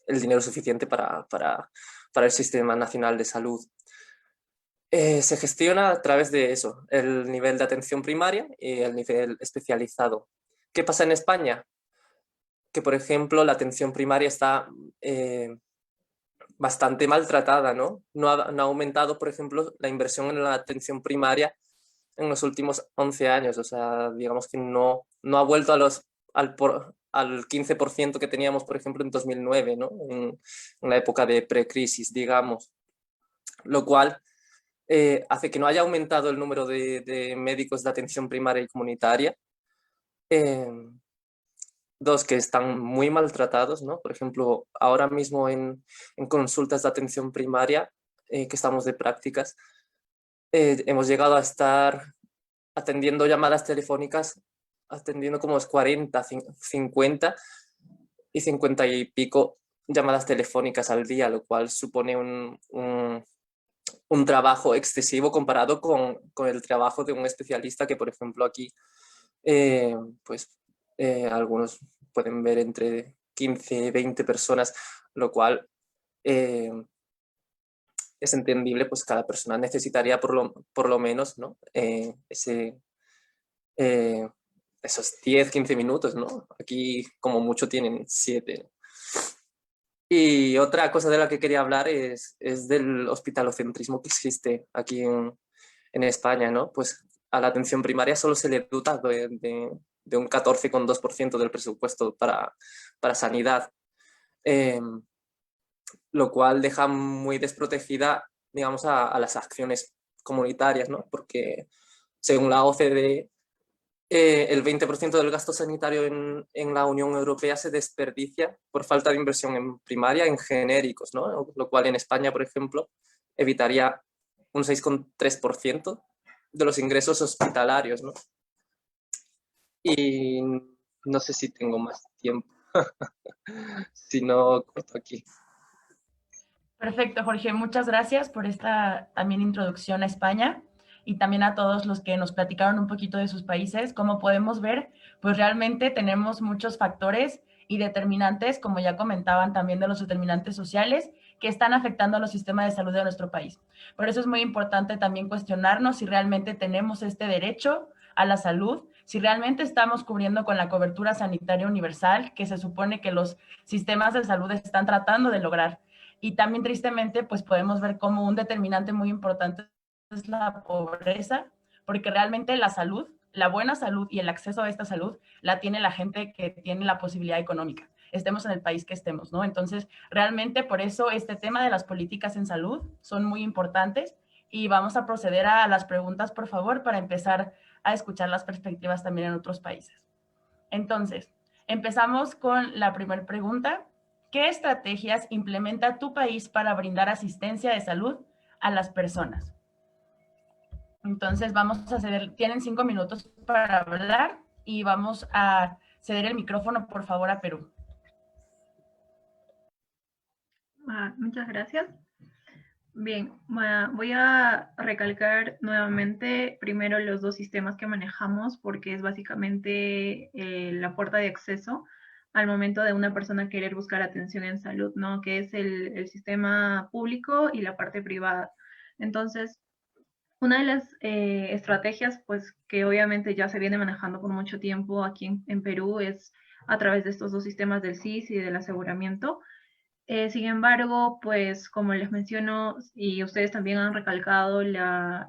Speaker 12: dinero suficiente para el Sistema Nacional de Salud. Se gestiona a través de eso, el nivel de atención primaria y el nivel especializado. ¿Qué pasa en España? Que, por ejemplo, la atención primaria está bastante maltratada, ¿no? No ha aumentado, por ejemplo, la inversión en la atención primaria en los últimos 11 años. O sea, digamos que no ha vuelto al 15% que teníamos, por ejemplo, en 2009, ¿no? En la época de precrisis, digamos. Lo cual hace que no haya aumentado el número de médicos de atención primaria y comunitaria. Dos, que están muy maltratados, ¿no? Por ejemplo, ahora mismo en consultas de atención primaria, que estamos de prácticas, hemos llegado a estar atendiendo llamadas telefónicas, atendiendo como 40, 50 y 50 y pico llamadas telefónicas al día, lo cual supone un trabajo excesivo comparado con el trabajo de un especialista que, por ejemplo, aquí algunos pueden ver entre 15 y 20 personas, lo cual es entendible, pues cada persona necesitaría por lo menos, ¿no? Esos 10-15 minutos, ¿no? Aquí como mucho tienen 7. Y otra cosa de la que quería hablar es del hospitalocentrismo que existe aquí en España, ¿no? Pues a la atención primaria solo se le dota de un 14,2% del presupuesto para sanidad, lo cual deja muy desprotegida, digamos, a las acciones comunitarias, ¿no? Porque según la OCDE, el 20% del gasto sanitario en la Unión Europea se desperdicia por falta de inversión en primaria en genéricos, ¿no? Lo cual en España, por ejemplo, evitaría un 6,3% de los ingresos hospitalarios, ¿no? Y no sé si tengo más tiempo. Si no, corto aquí.
Speaker 2: Perfecto, Jorge. Muchas gracias por esta también introducción a España y también a todos los que nos platicaron un poquito de sus países. Como podemos ver, pues realmente tenemos muchos factores y determinantes, como ya comentaban también de los determinantes sociales, que están afectando a los sistemas de salud de nuestro país. Por eso es muy importante también cuestionarnos si realmente tenemos este derecho a la salud, si realmente estamos cubriendo con la cobertura sanitaria universal que se supone que los sistemas de salud están tratando de lograr. Y también tristemente, pues podemos ver como un determinante muy importante es la pobreza, porque realmente la salud, la buena salud y el acceso a esta salud la tiene la gente que tiene la posibilidad económica, estemos en el país que estemos, ¿no? Entonces, realmente por eso este tema de las políticas en salud son muy importantes y vamos a proceder a las preguntas, por favor, para empezar a escuchar las perspectivas también en otros países. Entonces, empezamos con la primera pregunta. ¿Qué estrategias implementa tu país para brindar asistencia de salud a las personas? Entonces vamos a ceder, tienen 5 minutos para hablar y vamos a ceder el micrófono, por favor, a Perú.
Speaker 4: Muchas gracias. Bien, voy a recalcar nuevamente primero los dos sistemas que manejamos porque es básicamente la puerta de acceso al momento de una persona querer buscar atención en salud, ¿no? Que es el sistema público y la parte privada. Entonces, una de las estrategias, pues, que obviamente ya se viene manejando por mucho tiempo aquí en Perú es a través de estos dos sistemas del SIS y del aseguramiento. Sin embargo, pues como les menciono, y ustedes también han recalcado la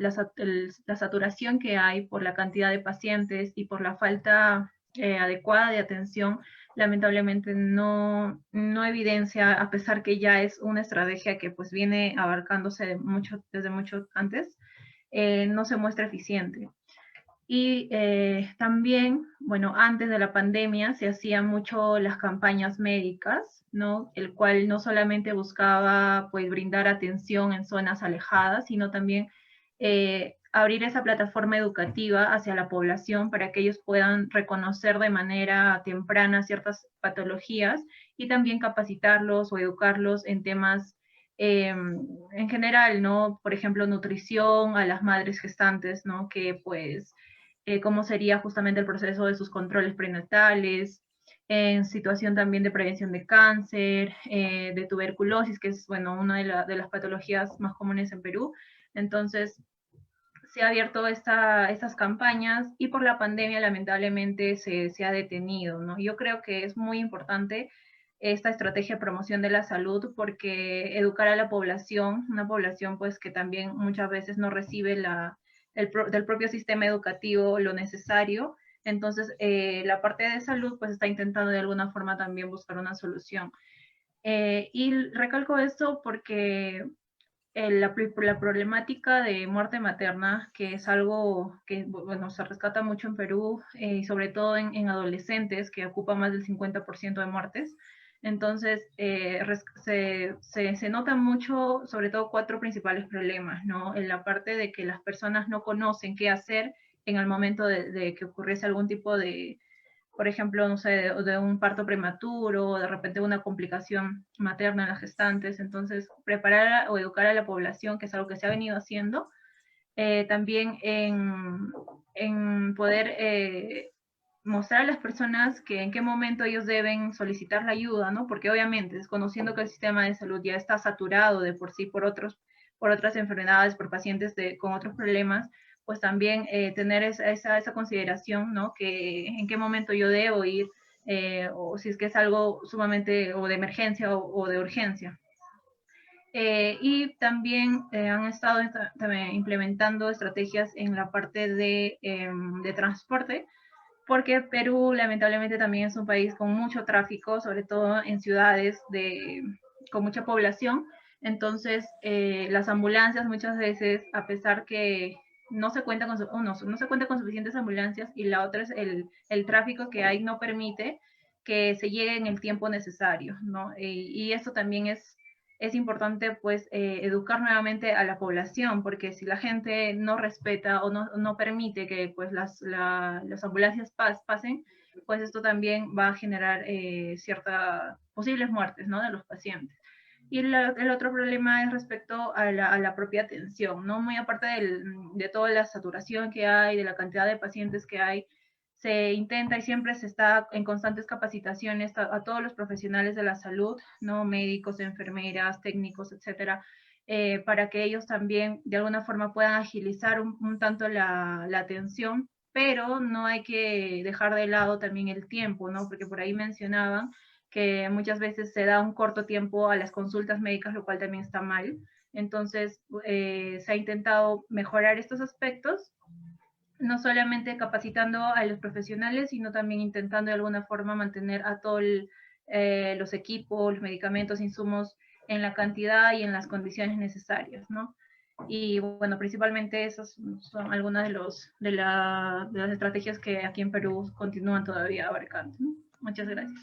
Speaker 4: saturación que hay por la cantidad de pacientes y por la falta adecuada de atención, lamentablemente no evidencia, a pesar que ya es una estrategia que pues viene abarcándose desde mucho antes, no se muestra eficiente. Y también, bueno, antes de la pandemia se hacían mucho las campañas médicas, ¿no? El cual no solamente buscaba, pues, brindar atención en zonas alejadas, sino también abrir esa plataforma educativa hacia la población para que ellos puedan reconocer de manera temprana ciertas patologías y también capacitarlos o educarlos en temas en general, ¿no? Por ejemplo, nutrición a las madres gestantes, ¿no? Que pues cómo sería justamente el proceso de sus controles prenatales, en situación también de prevención de cáncer, de tuberculosis, que es, bueno, una de las patologías más comunes en Perú. Entonces, se ha abierto estas campañas y por la pandemia lamentablemente se ha detenido, ¿no? Yo creo que es muy importante esta estrategia de promoción de la salud porque educar a la población, una población pues que también muchas veces no recibe del propio sistema educativo lo necesario, entonces la parte de salud pues está intentando de alguna forma también buscar una solución. Y recalco esto porque la problemática de muerte materna, que es algo que bueno, se rescata mucho en Perú, y sobre todo en adolescentes, que ocupa más del 50% de muertes. Entonces, se nota mucho, sobre todo 4 principales problemas, ¿no? En la parte de que las personas no conocen qué hacer en el momento de que ocurriese algún tipo de, por ejemplo, no sé, de un parto prematuro, o de repente una complicación materna en las gestantes. Entonces, preparar o educar a la población, que es algo que se ha venido haciendo, también en poder mostrar a las personas que en qué momento ellos deben solicitar la ayuda, ¿no? Porque obviamente, desconociendo que el sistema de salud ya está saturado de por sí por otros por otras enfermedades, por pacientes con otros problemas, pues también tener esa consideración, ¿no? Que en qué momento yo debo ir, o si es que es algo sumamente o de emergencia o de urgencia. Y también han estado también implementando estrategias en la parte de transporte, porque Perú lamentablemente también es un país con mucho tráfico, sobre todo en ciudades con mucha población. Entonces, las ambulancias muchas veces, a pesar que no se cuenta con suficientes ambulancias, y la otra es el tráfico que hay no permite que se llegue en el tiempo necesario, ¿no? Y esto también es importante, pues, educar nuevamente a la población, porque si la gente no respeta o no permite que, pues, las ambulancias pasen, pues esto también va a generar ciertas posibles muertes, ¿no?, de los pacientes. Y el otro problema es respecto a la propia atención, ¿no? Muy aparte de toda la saturación que hay, de la cantidad de pacientes que hay, se intenta y siempre se está en constantes capacitaciones a todos los profesionales de la salud, ¿no? Médicos, enfermeras, técnicos, etcétera, para que ellos también de alguna forma puedan agilizar un tanto la atención, pero no hay que dejar de lado también el tiempo, ¿no? Porque por ahí mencionaban que muchas veces se da un corto tiempo a las consultas médicas, lo cual también está mal. Entonces, se ha intentado mejorar estos aspectos, no solamente capacitando a los profesionales, sino también intentando de alguna forma mantener a todos los equipos, los medicamentos, insumos en la cantidad y en las condiciones necesarias, ¿no? Y bueno, principalmente esas son algunas de las estrategias que aquí en Perú continúan todavía abarcando, ¿no? Muchas gracias.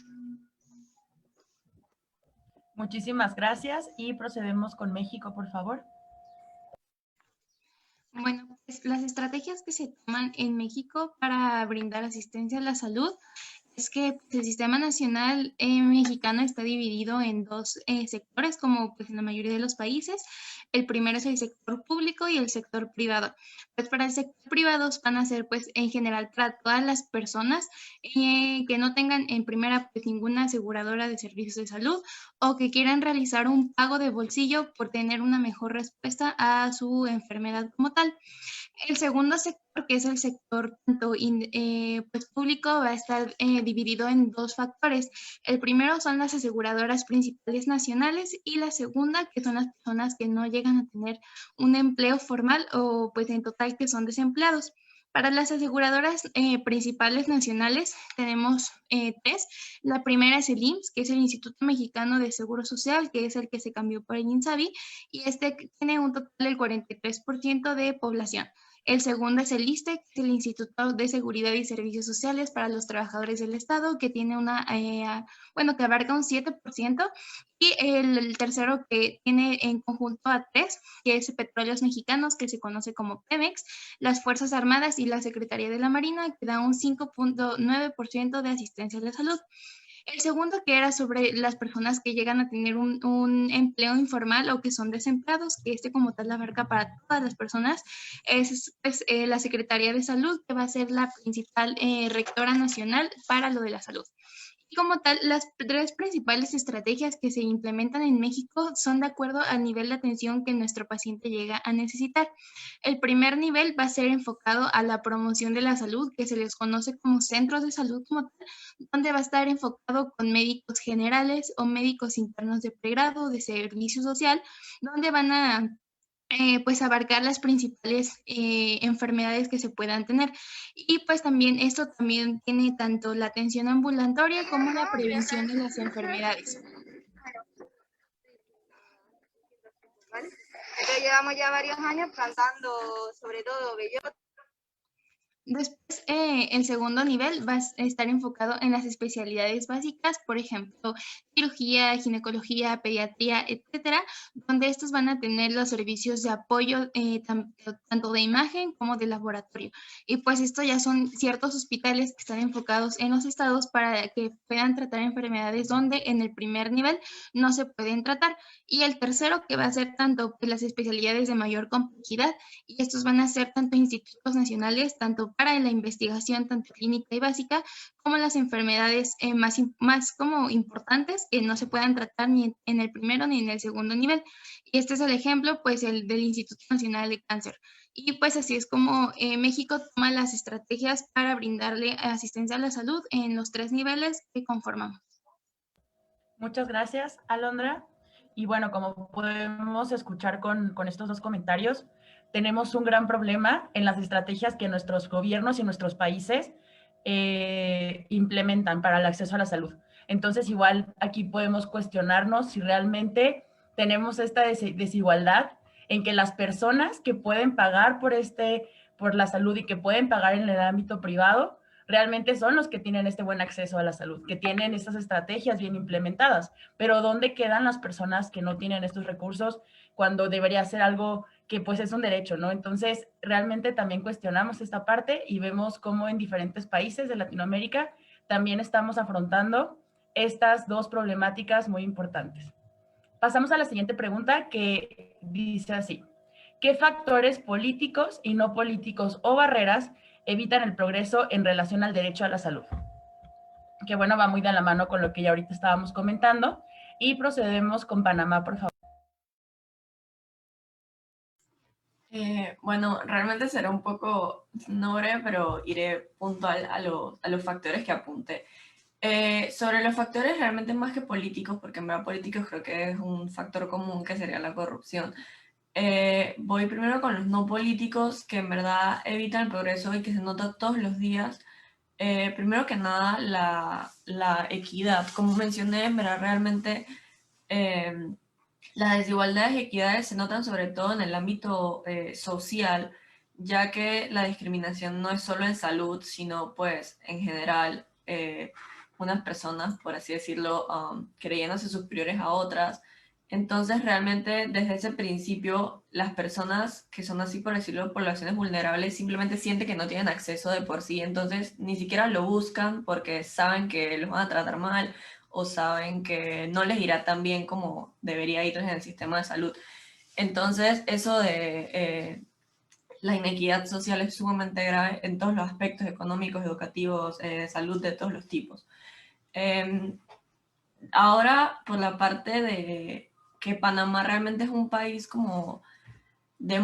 Speaker 2: Muchísimas gracias y procedemos con México, por favor.
Speaker 3: Bueno, pues las estrategias que se toman en México para brindar asistencia a la salud es que el sistema nacional mexicano está dividido en dos sectores, como pues en la mayoría de los países. El primero es el sector público y el sector privado. Pues para el sector privado van a ser pues en general para todas las personas que no tengan en primera pues ninguna aseguradora de servicios de salud o que quieran realizar un pago de bolsillo por tener una mejor respuesta a su enfermedad como tal. El segundo sector, que es el sector tanto pues público, va a estar dividido en dos factores. El primero son las aseguradoras principales nacionales y la segunda, que son las personas que no llegan a tener un empleo formal o pues en total que son desempleados. Para las aseguradoras principales nacionales tenemos tres. La primera es el IMSS, que es el Instituto Mexicano de Seguro Social, que es el que se cambió por el INSABI, y este tiene un total del 43% de población. El segundo es el ISSSTE, que es el Instituto de Seguridad y Servicios Sociales para los Trabajadores del Estado, que tiene que abarca un 7%. Y el tercero, que tiene en conjunto a tres, que es Petróleos Mexicanos, que se conoce como Pemex, las Fuerzas Armadas y la Secretaría de la Marina, que da un 5.9% de asistencia a la salud. El segundo, que era sobre las personas que llegan a tener un empleo informal o que son desempleados, que como tal abarca para todas las personas, es la Secretaría de Salud, que va a ser la principal rectora nacional para lo de la salud. Y como tal, las tres principales estrategias que se implementan en México son de acuerdo al nivel de atención que nuestro paciente llega a necesitar. El primer nivel va a ser enfocado a la promoción de la salud, que se les conoce como centros de salud como tal, donde va a estar enfocado con médicos generales o médicos internos de pregrado, de servicio social, donde van a pues abarcar las principales enfermedades que se puedan tener. Y pues también esto también tiene tanto la atención ambulatoria como la prevención de las enfermedades.
Speaker 13: Entonces llevamos ya varios años plantando sobre todo bellota.
Speaker 3: Después, el segundo nivel va a estar enfocado en las especialidades básicas, por ejemplo, cirugía, ginecología, pediatría, etcétera, donde estos van a tener los servicios de apoyo tanto de imagen como de laboratorio. Y pues esto ya son ciertos hospitales que están enfocados en los estados para que puedan tratar enfermedades donde en el primer nivel no se pueden tratar. Y el tercero, que va a ser tanto pues, las especialidades de mayor complejidad, y estos van a ser tanto institutos nacionales, tanto para la investigación tanto clínica y básica como las enfermedades más como importantes que no se puedan tratar ni en el primero ni en el segundo nivel. Y este es el ejemplo, pues, el del Instituto Nacional de Cáncer. Y pues así es como México toma las estrategias para brindarle asistencia a la salud en los 3 niveles que conformamos.
Speaker 2: Muchas gracias, Alondra. Y bueno, como podemos escuchar con estos dos comentarios, tenemos un gran problema en las estrategias que nuestros gobiernos y nuestros países implementan para el acceso a la salud. Entonces, igual aquí podemos cuestionarnos si realmente tenemos esta desigualdad en que las personas que pueden pagar por la salud y que pueden pagar en el ámbito privado, realmente son los que tienen este buen acceso a la salud, que tienen estas estrategias bien implementadas. Pero ¿dónde quedan las personas que no tienen estos recursos cuando debería ser algo que pues es un derecho, ¿no? Entonces, realmente también cuestionamos esta parte y vemos cómo en diferentes países de Latinoamérica también estamos afrontando estas dos problemáticas muy importantes. Pasamos a la siguiente pregunta que dice así: ¿qué factores políticos y no políticos o barreras evitan el progreso en relación al derecho a la salud? Que bueno, va muy de la mano con lo que ya ahorita estábamos comentando. Y procedemos con Panamá, por favor.
Speaker 5: Bueno, realmente será un poco no breve, pero iré puntual a los factores que apunté. Sobre los factores realmente más que políticos, porque en verdad políticos creo que es un factor común que sería la corrupción. Voy primero con los no políticos, que en verdad evitan el progreso y que se nota todos los días. Primero que nada, la equidad. Como mencioné, en verdad realmente las desigualdades y equidades se notan sobre todo en el ámbito social, ya que la discriminación no es solo en salud, sino pues en general unas personas, por así decirlo, creyéndose superiores a otras. Entonces realmente desde ese principio las personas que son así, por decirlo, poblaciones vulnerables simplemente sienten que no tienen acceso de por sí, entonces ni siquiera lo buscan porque saben que los van a tratar mal o saben que no les irá tan bien como debería irles en el sistema de salud. Entonces, eso de la inequidad social es sumamente grave en todos los aspectos económicos, educativos, de salud de todos los tipos. Ahora, por la parte de que Panamá realmente es un país como de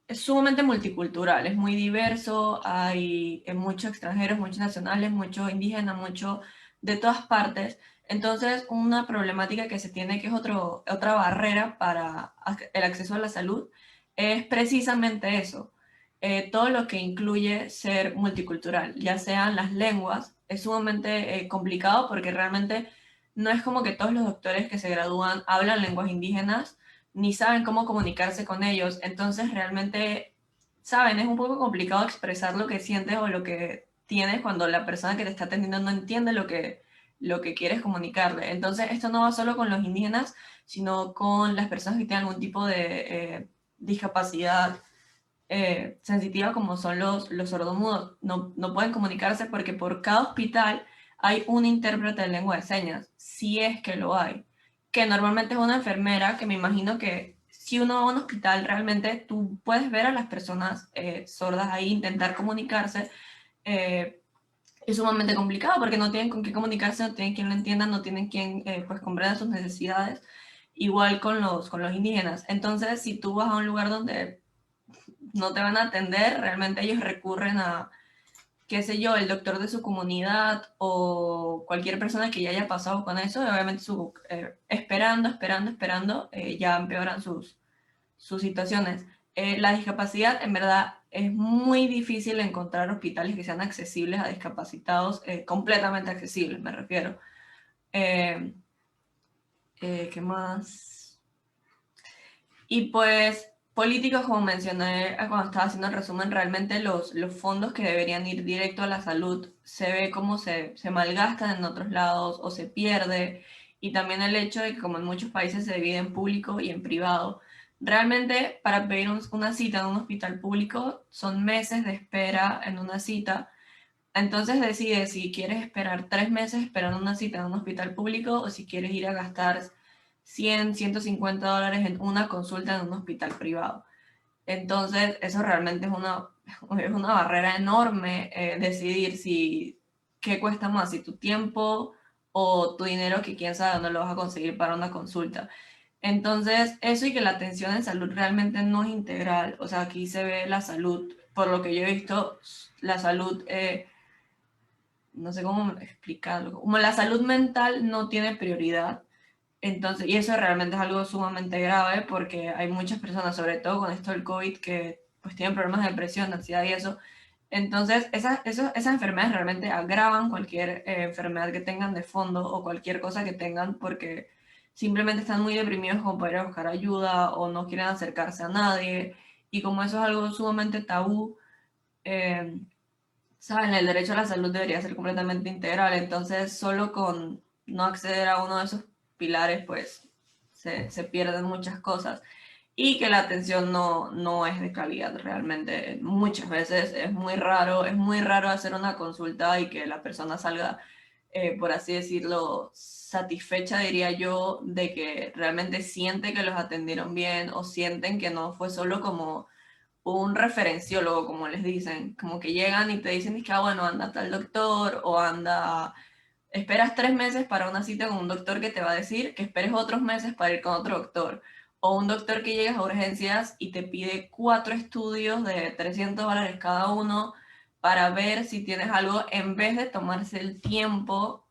Speaker 5: es sumamente multicultural, es muy diverso, hay muchos extranjeros, muchos nacionales, muchos indígenas, muchos de todas partes. Entonces, una problemática que se tiene, que es otra barrera para el acceso a la salud, es precisamente eso. Todo lo que incluye ser multicultural, ya sean las lenguas, es sumamente complicado porque realmente no es como que todos los doctores que se gradúan hablan lenguas indígenas, ni saben cómo comunicarse con ellos. Entonces, realmente, saben, es un poco complicado expresar lo que sientes o lo que tienes cuando la persona que te está atendiendo no entiende lo que quieres comunicarle. Entonces, esto no va solo con los indígenas, sino con las personas que tienen algún tipo de discapacidad sensitiva, como son los sordomudos. No pueden comunicarse porque por cada hospital hay un intérprete de lengua de señas, si es que lo hay, que normalmente es una enfermera, que me imagino que si uno va a un hospital, realmente tú puedes ver a las personas sordas ahí intentar comunicarse. Es sumamente complicado porque no tienen con qué comunicarse, no tienen quien lo entienda, no tienen quien pues comprenda sus necesidades, igual con los indígenas. Entonces, si tú vas a un lugar donde no te van a atender, realmente ellos recurren a, qué sé yo, el doctor de su comunidad o cualquier persona que ya haya pasado con eso, y obviamente esperando, ya empeoran sus situaciones. La discapacidad, en verdad, es muy difícil encontrar hospitales que sean accesibles a discapacitados, completamente accesibles, me refiero. ¿Qué más? Y pues políticos, como mencioné cuando estaba haciendo el resumen, realmente los fondos que deberían ir directo a la salud se ve como se malgastan en otros lados o se pierde, y también el hecho de que como en muchos países se divide en público y en privado, realmente para pedir una cita en un hospital público son meses de espera en una cita. Entonces decides si quieres esperar 3 meses esperando una cita en un hospital público o si quieres ir a gastar $100, $150 en una consulta en un hospital privado. Entonces, eso realmente es una barrera enorme, decidir qué cuesta más, si tu tiempo o tu dinero, que quién sabe dónde lo vas a conseguir para una consulta. Entonces, eso y que la atención en salud realmente no es integral. O sea, aquí se ve la salud, por lo que yo he visto, la salud, no sé cómo explicarlo, como la salud mental no tiene prioridad. Entonces, y eso realmente es algo sumamente grave porque hay muchas personas, sobre todo con esto del COVID, que pues tienen problemas de depresión, ansiedad y eso. Entonces, esas enfermedades realmente agravan cualquier enfermedad que tengan de fondo o cualquier cosa que tengan porque simplemente están muy deprimidos como para ir a buscar ayuda o no quieren acercarse a nadie. Y como eso es algo sumamente tabú, eh, saben, el derecho a la salud debería ser completamente integral. Entonces, solo con no acceder a uno de esos pilares, pues se pierden muchas cosas. Y que la atención no es de calidad realmente. Muchas veces es muy raro hacer una consulta y que la persona salga, por así decirlo, satisfecha, diría yo, de que realmente siente que los atendieron bien o sienten que no fue solo como un referenciólogo, como les dicen, como que llegan y te dicen que, bueno, anda a tal doctor o anda, esperas 3 meses para una cita con un doctor que te va a decir que esperes otros meses para ir con otro doctor. O un doctor que llegas a urgencias y te pide 4 estudios de $300 cada uno para ver si tienes algo en vez de tomarse el tiempo,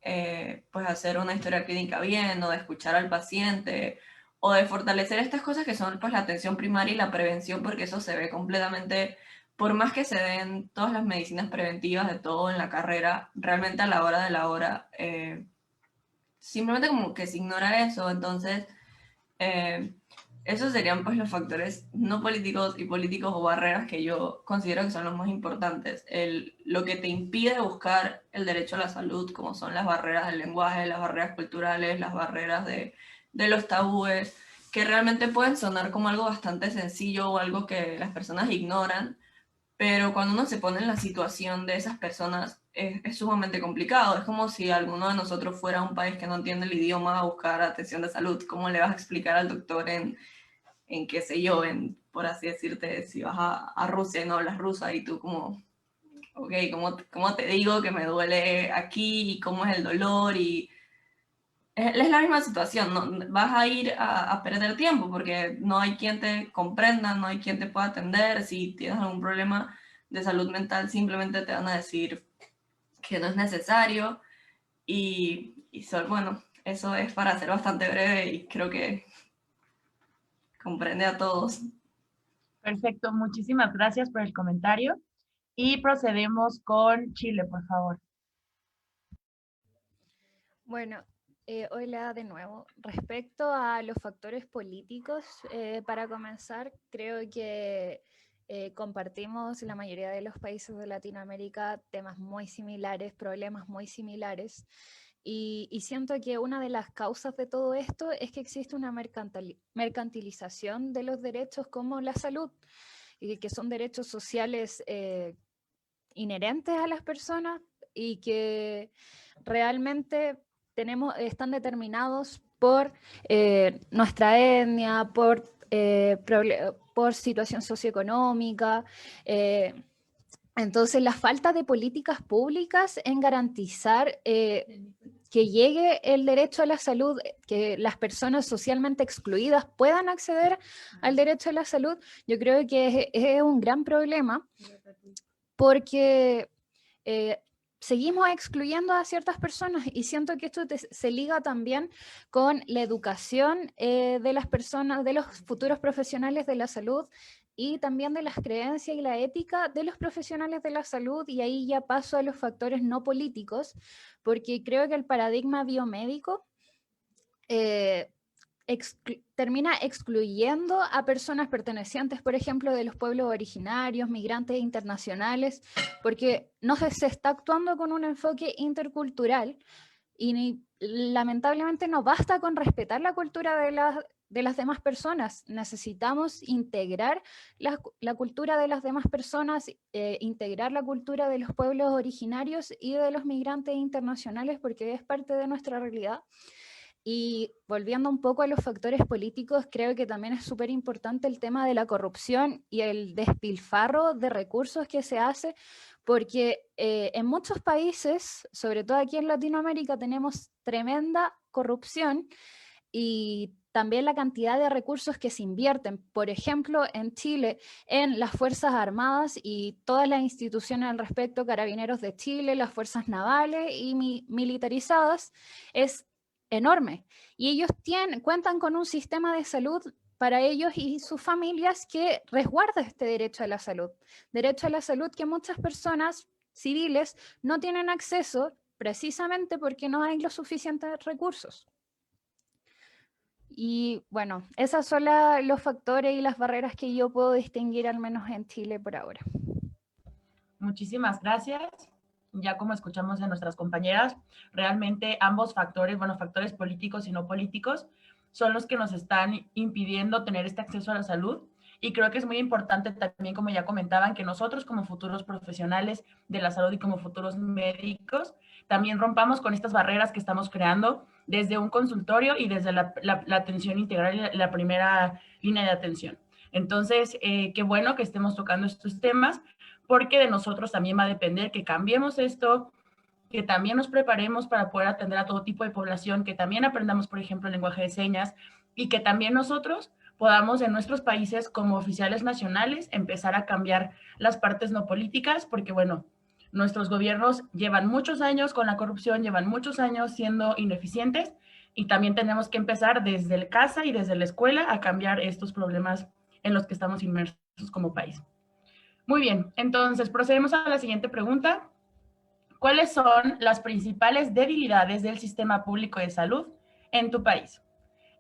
Speaker 5: pues hacer una historia clínica bien o de escuchar al paciente o de fortalecer estas cosas que son pues la atención primaria y la prevención, porque eso se ve completamente, por más que se den todas las medicinas preventivas de todo en la carrera, realmente a la hora de la hora, simplemente como que se ignora eso. Entonces, eh, esos serían pues los factores no políticos y políticos o barreras que yo considero que son los más importantes. Lo que te impide buscar el derecho a la salud, como son las barreras del lenguaje, las barreras culturales, las barreras de los tabúes, que realmente pueden sonar como algo bastante sencillo o algo que las personas ignoran, pero cuando uno se pone en la situación de esas personas es sumamente complicado. Es como si alguno de nosotros fuera a un país que no entiende el idioma a buscar atención de salud. ¿Cómo le vas a explicar al doctor en qué sé yo, por así decirte, si vas a Rusia y no hablas rusa y tú como, ok, ¿cómo te digo que me duele aquí y cómo es el dolor? Y es la misma situación, ¿no? Vas a ir a perder tiempo porque no hay quien te comprenda, no hay quien te pueda atender. Si tienes algún problema de salud mental, simplemente te van a decir que no es necesario. Bueno, eso es para ser bastante breve y creo que comprende a todos.
Speaker 2: Perfecto, muchísimas gracias por el comentario. Y procedemos con Chile, por favor.
Speaker 6: Bueno, hola de nuevo. Respecto a los factores políticos, para comenzar, creo que compartimos la mayoría de los países de Latinoamérica temas muy similares, problemas muy similares. Y siento que una de las causas de todo esto es que existe una mercantilización de los derechos como la salud, y que son derechos sociales inherentes a las personas y que realmente están determinados por nuestra etnia, por situación socioeconómica. Entonces, la falta de políticas públicas en garantizar que llegue el derecho a la salud, que las personas socialmente excluidas puedan acceder al derecho a la salud, yo creo que es un gran problema porque seguimos excluyendo a ciertas personas y siento que esto se liga también con la educación de las personas, de los futuros profesionales de la salud y también de las creencias y la ética de los profesionales de la salud, y ahí ya paso a los factores no políticos, porque creo que el paradigma biomédico termina excluyendo a personas pertenecientes, por ejemplo, de los pueblos originarios, migrantes internacionales, porque no se está actuando con un enfoque intercultural y lamentablemente no basta con respetar la cultura de las demás personas. Necesitamos integrar la cultura de las demás personas, integrar la cultura de los pueblos originarios y de los migrantes internacionales, porque es parte de nuestra realidad. Y volviendo un poco a los factores políticos, creo que también es súper importante el tema de la corrupción y el despilfarro de recursos que se hace, porque en muchos países, sobre todo aquí en Latinoamérica, tenemos tremenda corrupción y también la cantidad de recursos que se invierten. Por ejemplo, en Chile, en las Fuerzas Armadas y todas las instituciones al respecto, Carabineros de Chile, las Fuerzas Navales y militarizadas, es enorme. Y ellos cuentan con un sistema de salud para ellos y sus familias que resguarda este derecho a la salud. Derecho a la salud que muchas personas civiles no tienen acceso precisamente porque no hay los suficientes recursos. Y bueno, esos son los factores y las barreras que yo puedo distinguir al menos en Chile por ahora.
Speaker 2: Muchísimas gracias. Ya como escuchamos de nuestras compañeras, realmente ambos factores, bueno, factores políticos y no políticos, son los que nos están impidiendo tener este acceso a la salud. Y creo que es muy importante también, como ya comentaban, que nosotros como futuros profesionales de la salud y como futuros médicos, también rompamos con estas barreras que estamos creando desde un consultorio y desde la atención integral y la primera línea de atención. Entonces, qué bueno que estemos tocando estos temas, porque de nosotros también va a depender que cambiemos esto, que también nos preparemos para poder atender a todo tipo de población, que también aprendamos, por ejemplo, el lenguaje de señas y que también nosotros podamos en nuestros países como oficiales nacionales empezar a cambiar las partes no políticas, porque bueno, nuestros gobiernos llevan muchos años con la corrupción, llevan muchos años siendo ineficientes y también tenemos que empezar desde el casa y desde la escuela a cambiar estos problemas en los que estamos inmersos como país. Muy bien, entonces procedemos a la siguiente pregunta. ¿Cuáles son las principales debilidades del sistema público de salud en tu país?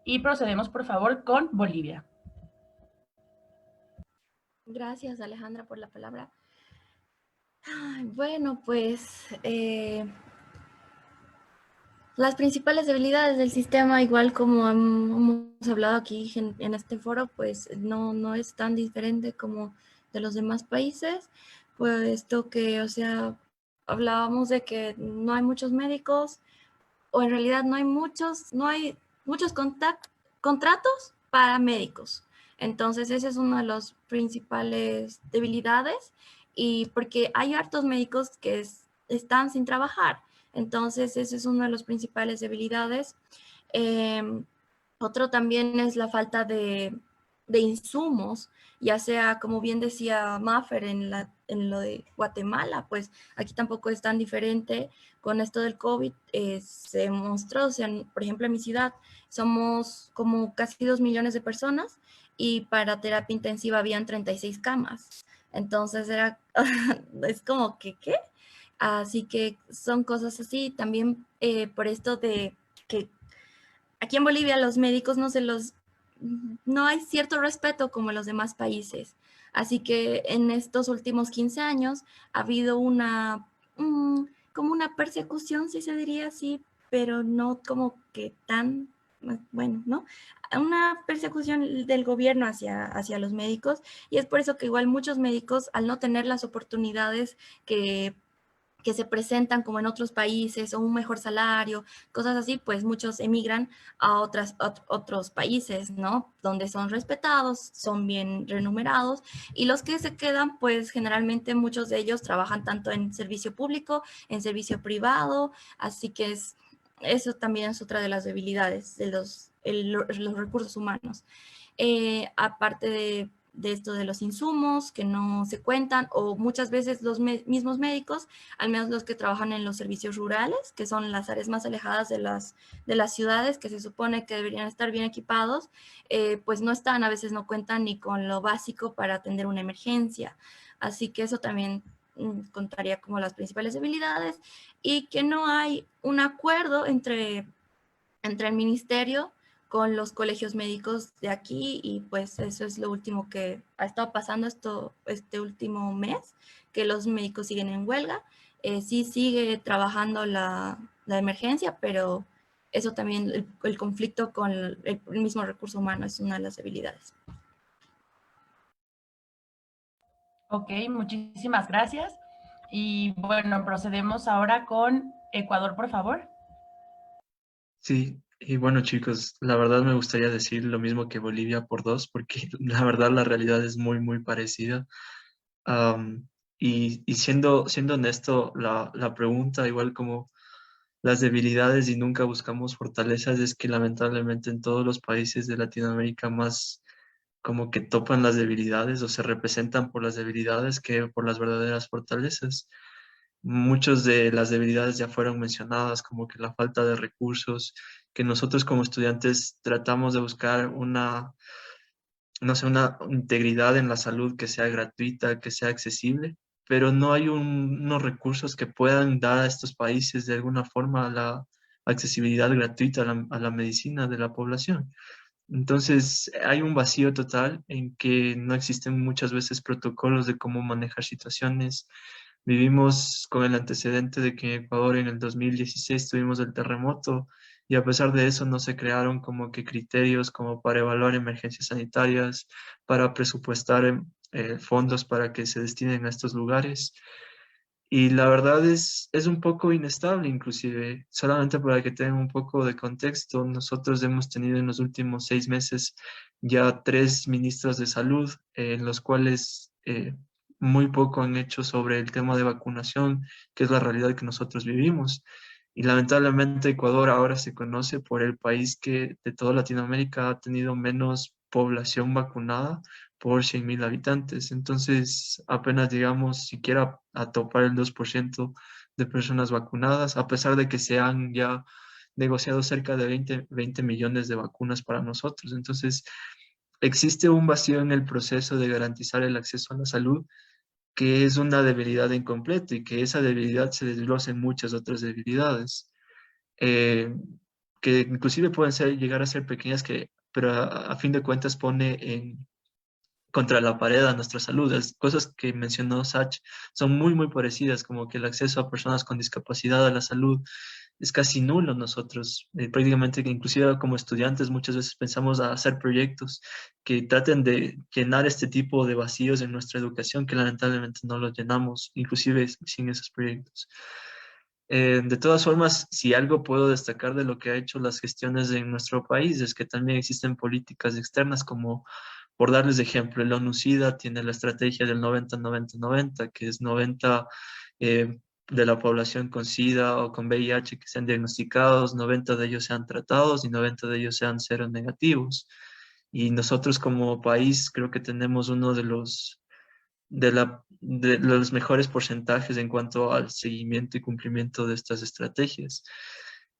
Speaker 2: Y procedemos, por favor, con Bolivia.
Speaker 8: Gracias, Alejandra, por la palabra. Bueno, pues las principales debilidades del sistema, igual como hemos hablado aquí en este foro, pues no es tan diferente como de los demás países, puesto que, o sea, hablábamos de que no hay muchos médicos, o en realidad no hay muchos contratos para médicos. Entonces, ese es uno de los principales debilidades, y porque hay hartos médicos que están sin trabajar. Entonces, ese es uno de los principales debilidades. Otro también es la falta de insumos, ya sea, como bien decía Maffer, en lo de Guatemala, pues aquí tampoco es tan diferente. Con esto del COVID se mostró, o sea, por ejemplo, en mi ciudad somos como casi 2 millones de personas y para terapia intensiva habían 36 camas. Entonces es como que, ¿qué? Así que son cosas así. También por esto de que aquí en Bolivia los médicos no hay cierto respeto como en los demás países. Así que en estos últimos 15 años ha habido como una persecución, si se diría así, pero no como que tan, bueno, ¿no? Una persecución del gobierno hacia los médicos, y es por eso que igual muchos médicos, al no tener las oportunidades que se presentan como en otros países, o un mejor salario, cosas así, pues muchos emigran a otros países, ¿no? Donde son respetados, son bien remunerados, y los que se quedan, pues generalmente muchos de ellos trabajan tanto en servicio público, en servicio privado, así que eso también es otra de las debilidades de los recursos humanos. Aparte de esto de los insumos que no se cuentan, o muchas veces los mismos médicos, al menos los que trabajan en los servicios rurales, que son las áreas más alejadas de las ciudades, que se supone que deberían estar bien equipados, pues no están, a veces no cuentan ni con lo básico para atender una emergencia. Así que eso también contaría como las principales debilidades, y que no hay un acuerdo entre el ministerio con los colegios médicos de aquí, y pues eso es lo último que ha estado pasando este último mes, que los médicos siguen en huelga. Sí sigue trabajando la emergencia, pero eso también, el conflicto con el mismo recurso humano es una de las debilidades.
Speaker 2: Ok, muchísimas gracias. Y bueno, procedemos ahora con Ecuador, por favor.
Speaker 1: Sí, Y bueno, chicos, la verdad me gustaría decir lo mismo que Bolivia por dos, porque la verdad la realidad es muy, muy parecida. Am, y siendo honesto, la pregunta, igual como las debilidades y nunca buscamos fortalezas, es que lamentablemente en todos los países de Latinoamérica más como que topan las debilidades o se representan por las debilidades que por las verdaderas fortalezas. Muchas de las debilidades ya fueron mencionadas, como que la falta de recursos, que nosotros como estudiantes tratamos de buscar una, no sé, una integridad en la salud que sea gratuita, que sea accesible, pero no hay unos recursos que puedan dar a estos países de alguna forma la accesibilidad gratuita a la medicina de la población. Entonces, hay un vacío total en que no existen muchas veces protocolos de cómo manejar situaciones. Vivimos con el antecedente de que en Ecuador en el 2016 tuvimos el terremoto y a pesar de eso no se crearon como que criterios como para evaluar emergencias sanitarias, para presupuestar fondos para que se destinen a estos lugares. Y la verdad es un poco inestable, inclusive, solamente para que tengan un poco de contexto, nosotros hemos tenido en los últimos 6 meses ya 3 ministros de salud, en los cuales muy poco han hecho sobre el tema de vacunación, que es la realidad que nosotros vivimos. Y lamentablemente Ecuador ahora se conoce por el país que de toda Latinoamérica ha tenido menos población vacunada por 100.000 habitantes. Entonces, apenas llegamos siquiera a topar el 2% de personas vacunadas, a pesar de que se han ya negociado cerca de 20 millones de vacunas para nosotros. Entonces, existe un vacío en el proceso de garantizar el acceso a la salud, que es una debilidad incompleta y que esa debilidad se desglosa en muchas otras debilidades, eh, que inclusive pueden llegar a ser pequeñas, pero a fin de cuentas pone contra la pared a nuestra salud. Las cosas que mencionó Sach son muy, muy parecidas, como que el acceso a personas con discapacidad a la salud es casi nulo nosotros. Prácticamente, que inclusive como estudiantes muchas veces pensamos a hacer proyectos que traten de llenar este tipo de vacíos en nuestra educación, que lamentablemente no los llenamos, inclusive sin esos proyectos. De todas formas, si algo puedo destacar de lo que ha hecho las gestiones en nuestro país es que también existen políticas externas como, por darles ejemplo, el ONU-SIDA tiene la estrategia del 90-90-90, que es 90 de la población con SIDA o con VIH que sean diagnosticados, 90 de ellos sean tratados y 90 de ellos sean cero negativos. Y nosotros como país creo que tenemos uno de los mejores porcentajes en cuanto al seguimiento y cumplimiento de estas estrategias.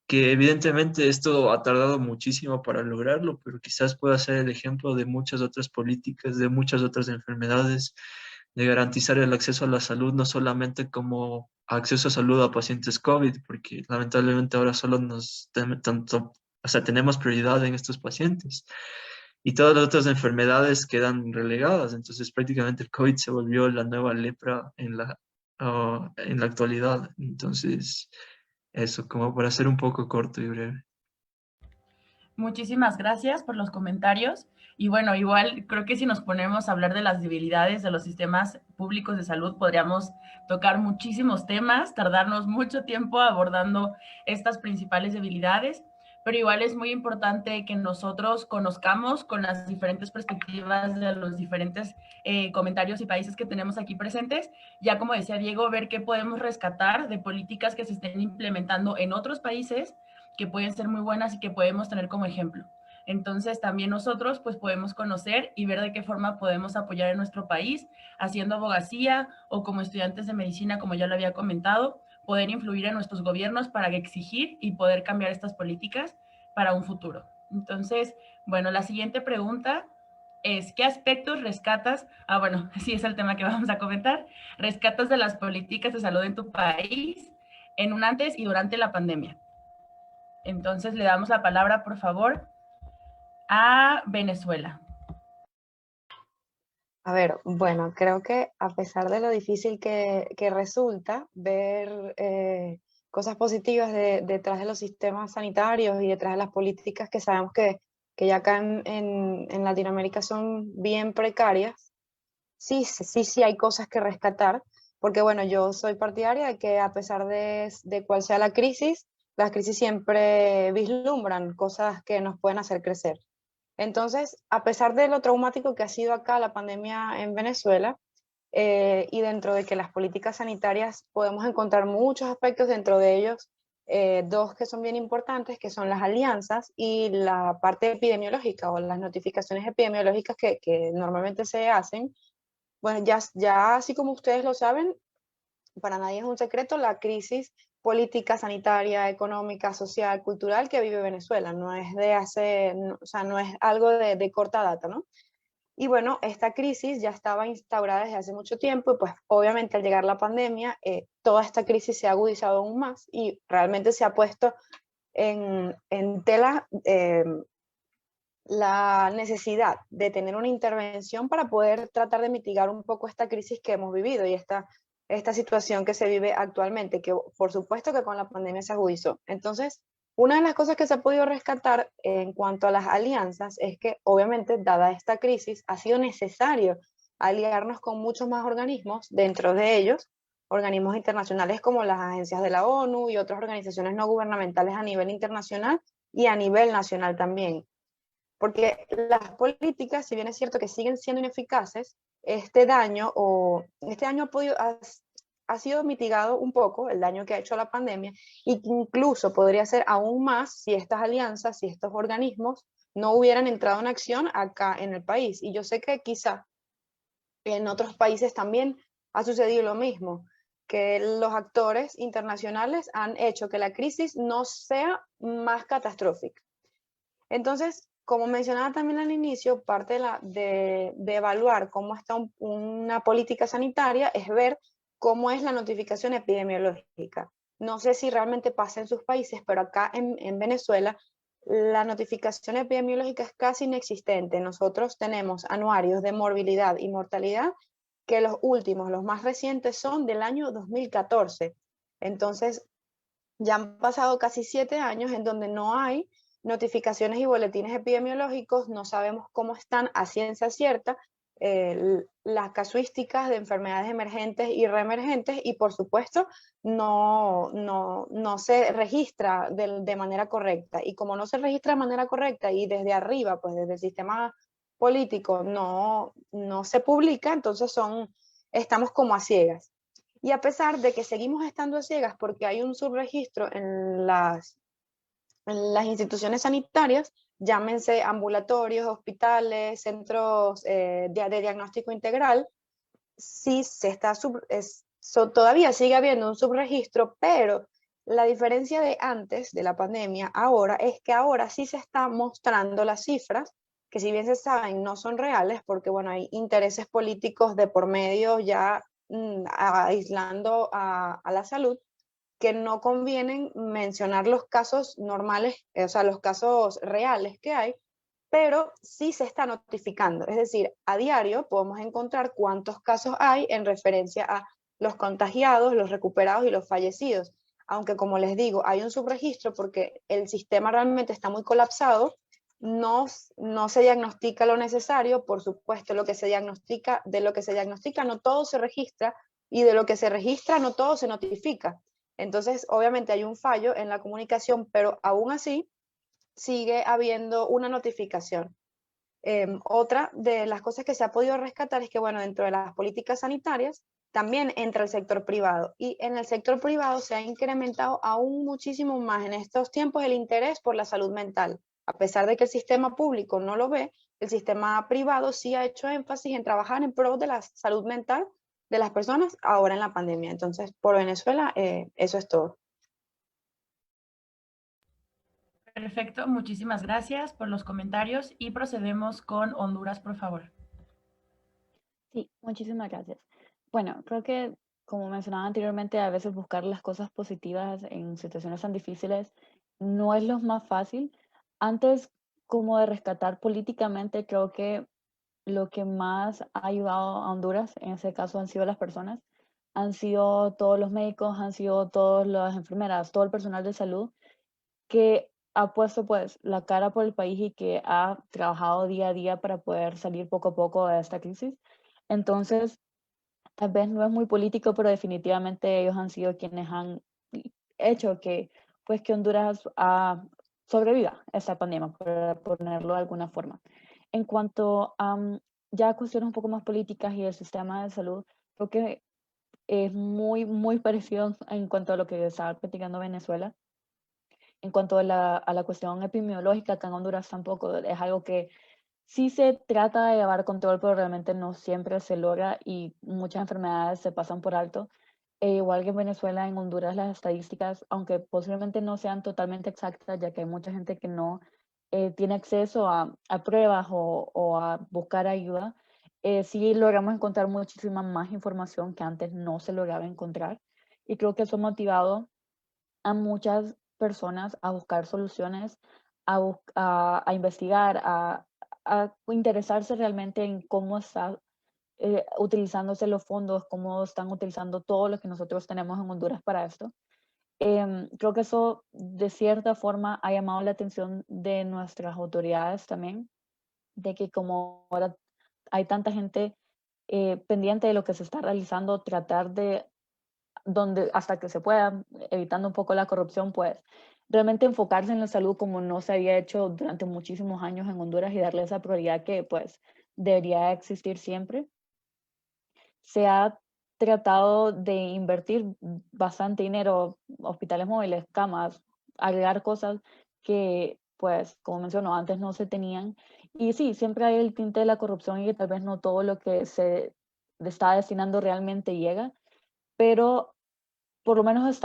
Speaker 1: Que evidentemente esto ha tardado muchísimo para lograrlo, pero quizás pueda ser el ejemplo de muchas otras políticas, de muchas otras enfermedades, de garantizar el acceso a la salud, no solamente como acceso a salud a pacientes COVID, porque lamentablemente ahora solo tenemos prioridad en estos pacientes y todas las otras enfermedades quedan relegadas. Entonces prácticamente el COVID se volvió la nueva lepra en la actualidad. Entonces, eso, como para ser un poco corto y breve.
Speaker 2: Muchísimas gracias por los comentarios. Y bueno, igual creo que si nos ponemos a hablar de las debilidades de los sistemas públicos de salud, podríamos tocar muchísimos temas, tardarnos mucho tiempo abordando estas principales debilidades, pero igual es muy importante que nosotros conozcamos con las diferentes perspectivas de los diferentes comentarios y países que tenemos aquí presentes, ya como decía Diego, ver qué podemos rescatar de políticas que se estén implementando en otros países que pueden ser muy buenas y que podemos tener como ejemplo. Entonces también nosotros pues podemos conocer y ver de qué forma podemos apoyar en nuestro país, haciendo abogacía o como estudiantes de medicina, como ya lo había comentado, poder influir en nuestros gobiernos para exigir y poder cambiar estas políticas para un futuro. Entonces, bueno, la siguiente pregunta es, ¿qué aspectos rescatas? Bueno, sí es el tema que vamos a comentar. Rescatas de las políticas de salud en tu país en un antes y durante la pandemia. Entonces le damos la palabra, por favor, a Venezuela.
Speaker 14: A ver, bueno, creo que a pesar de lo difícil que resulta ver cosas positivas detrás de los sistemas sanitarios y detrás de las políticas que sabemos que ya acá en Latinoamérica son bien precarias, sí hay cosas que rescatar, porque bueno, yo soy partidaria de que a pesar de cuál sea la crisis, las crisis siempre vislumbran cosas que nos pueden hacer crecer. Entonces, a pesar de lo traumático que ha sido acá la pandemia en Venezuela, y dentro de que las políticas sanitarias podemos encontrar muchos aspectos, dentro de ellos dos que son bien importantes, que son las alianzas y la parte epidemiológica o las notificaciones epidemiológicas que normalmente se hacen. Bueno, ya así como ustedes lo saben, para nadie es un secreto la crisis política, sanitaria, económica, social, cultural que vive Venezuela. No es de hace, no, o sea, no es algo de corta data, ¿no? Y bueno, esta crisis ya estaba instaurada desde hace mucho tiempo y pues obviamente al llegar la pandemia, toda esta crisis se ha agudizado aún más y realmente se ha puesto en tela la necesidad de tener una intervención para poder tratar de mitigar un poco esta crisis que hemos vivido y esta situación que se vive actualmente, que por supuesto que con la pandemia se agudizó. Entonces, una de las cosas que se ha podido rescatar en cuanto a las alianzas es que obviamente, dada esta crisis, ha sido necesario aliarnos con muchos más organismos, dentro de ellos, organismos internacionales como las agencias de la ONU y otras organizaciones no gubernamentales a nivel internacional y a nivel nacional también. Porque las políticas, si bien es cierto que siguen siendo ineficaces, este daño ha sido mitigado un poco, el daño que ha hecho la pandemia, y que incluso podría ser aún más si estas alianzas, si estos organismos no hubieran entrado en acción acá en el país. Y yo sé que quizá en otros países también ha sucedido lo mismo, que los actores internacionales han hecho que la crisis no sea más catastrófica. Entonces, como mencionaba también al inicio, parte de evaluar cómo está una política sanitaria es ver cómo es la notificación epidemiológica. No sé si realmente pasa en sus países, pero acá en Venezuela la notificación epidemiológica es casi inexistente. Nosotros tenemos anuarios de morbilidad y mortalidad que los últimos, los más recientes, son del año 2014. Entonces, ya han pasado casi 7 años en donde no hay notificaciones y boletines epidemiológicos, no sabemos cómo están a ciencia cierta las casuísticas de enfermedades emergentes y reemergentes y por supuesto no se registra de manera correcta. Y como no se registra de manera correcta y desde arriba, pues desde el sistema político no se publica, entonces estamos como a ciegas. Y a pesar de que seguimos estando a ciegas porque hay un subregistro en las instituciones sanitarias, llámense ambulatorios, hospitales, centros de diagnóstico integral, sí se está todavía sigue habiendo un subregistro, pero la diferencia de antes de la pandemia ahora es que ahora sí se están mostrando las cifras, que si bien se saben no son reales, porque bueno, hay intereses políticos de por medio ya aislando a la salud, que no convienen mencionar los casos normales, o sea, los casos reales que hay, pero sí se está notificando. Es decir, a diario podemos encontrar cuántos casos hay en referencia a los contagiados, los recuperados y los fallecidos. Aunque, como les digo, hay un subregistro porque el sistema realmente está muy colapsado, no se diagnostica lo necesario, por supuesto, de lo que se diagnostica no todo se registra y de lo que se registra no todo se notifica. Entonces, obviamente hay un fallo en la comunicación, pero aún así sigue habiendo una notificación. Otra de las cosas que se ha podido rescatar es que, bueno, dentro de las políticas sanitarias también entra el sector privado y en el sector privado se ha incrementado aún muchísimo más en estos tiempos el interés por la salud mental. A pesar de que el sistema público no lo ve, el sistema privado sí ha hecho énfasis en trabajar en pro de la salud mental de las personas ahora en la pandemia. Entonces, por Venezuela, eso es todo.
Speaker 2: Perfecto, muchísimas gracias por los comentarios y procedemos con Honduras, por favor.
Speaker 10: Sí, muchísimas gracias. Bueno, creo que, como mencionaba anteriormente, a veces buscar las cosas positivas en situaciones tan difíciles no es lo más fácil. Antes, como de rescatar políticamente, creo que lo que más ha ayudado a Honduras, en ese caso han sido las personas, han sido todos los médicos, han sido todas las enfermeras, todo el personal de salud que ha puesto pues la cara por el país y que ha trabajado día a día para poder salir poco a poco de esta crisis. Entonces, tal vez no es muy político, pero definitivamente ellos han sido quienes han hecho que pues que Honduras sobreviva a esta pandemia, para ponerlo de alguna forma. En cuanto a ya cuestiones un poco más políticas y el sistema de salud, creo que es muy parecido en cuanto a lo que estaba platicando Venezuela. En cuanto a la cuestión epidemiológica, acá en Honduras tampoco es algo que sí se trata de llevar control, pero realmente no siempre se logra y muchas enfermedades se pasan por alto. Igual que en Venezuela, en Honduras las estadísticas, aunque posiblemente no sean totalmente exactas, ya que hay mucha gente que no tiene acceso a pruebas o a buscar ayuda, sí logramos encontrar muchísima más información que antes no se lograba encontrar. Y creo que eso ha motivado a muchas personas a buscar soluciones, a investigar, a interesarse realmente en cómo está utilizándose los fondos, cómo están utilizando todo lo que nosotros tenemos en Honduras para esto. Creo que eso de cierta forma ha llamado la atención de nuestras autoridades también, de que como ahora hay tanta gente pendiente de lo que se está realizando, tratar de, hasta que se pueda, evitando un poco la corrupción, pues realmente enfocarse en la salud como no se había hecho durante muchísimos años en Honduras y darle esa prioridad que pues debería existir siempre. Se ha tratado de invertir bastante dinero, hospitales móviles, camas, agregar cosas que, pues, como mencionó, antes no se tenían. Y sí, siempre hay el tinte de la corrupción y que tal vez no todo lo que se está destinando realmente llega, pero por lo menos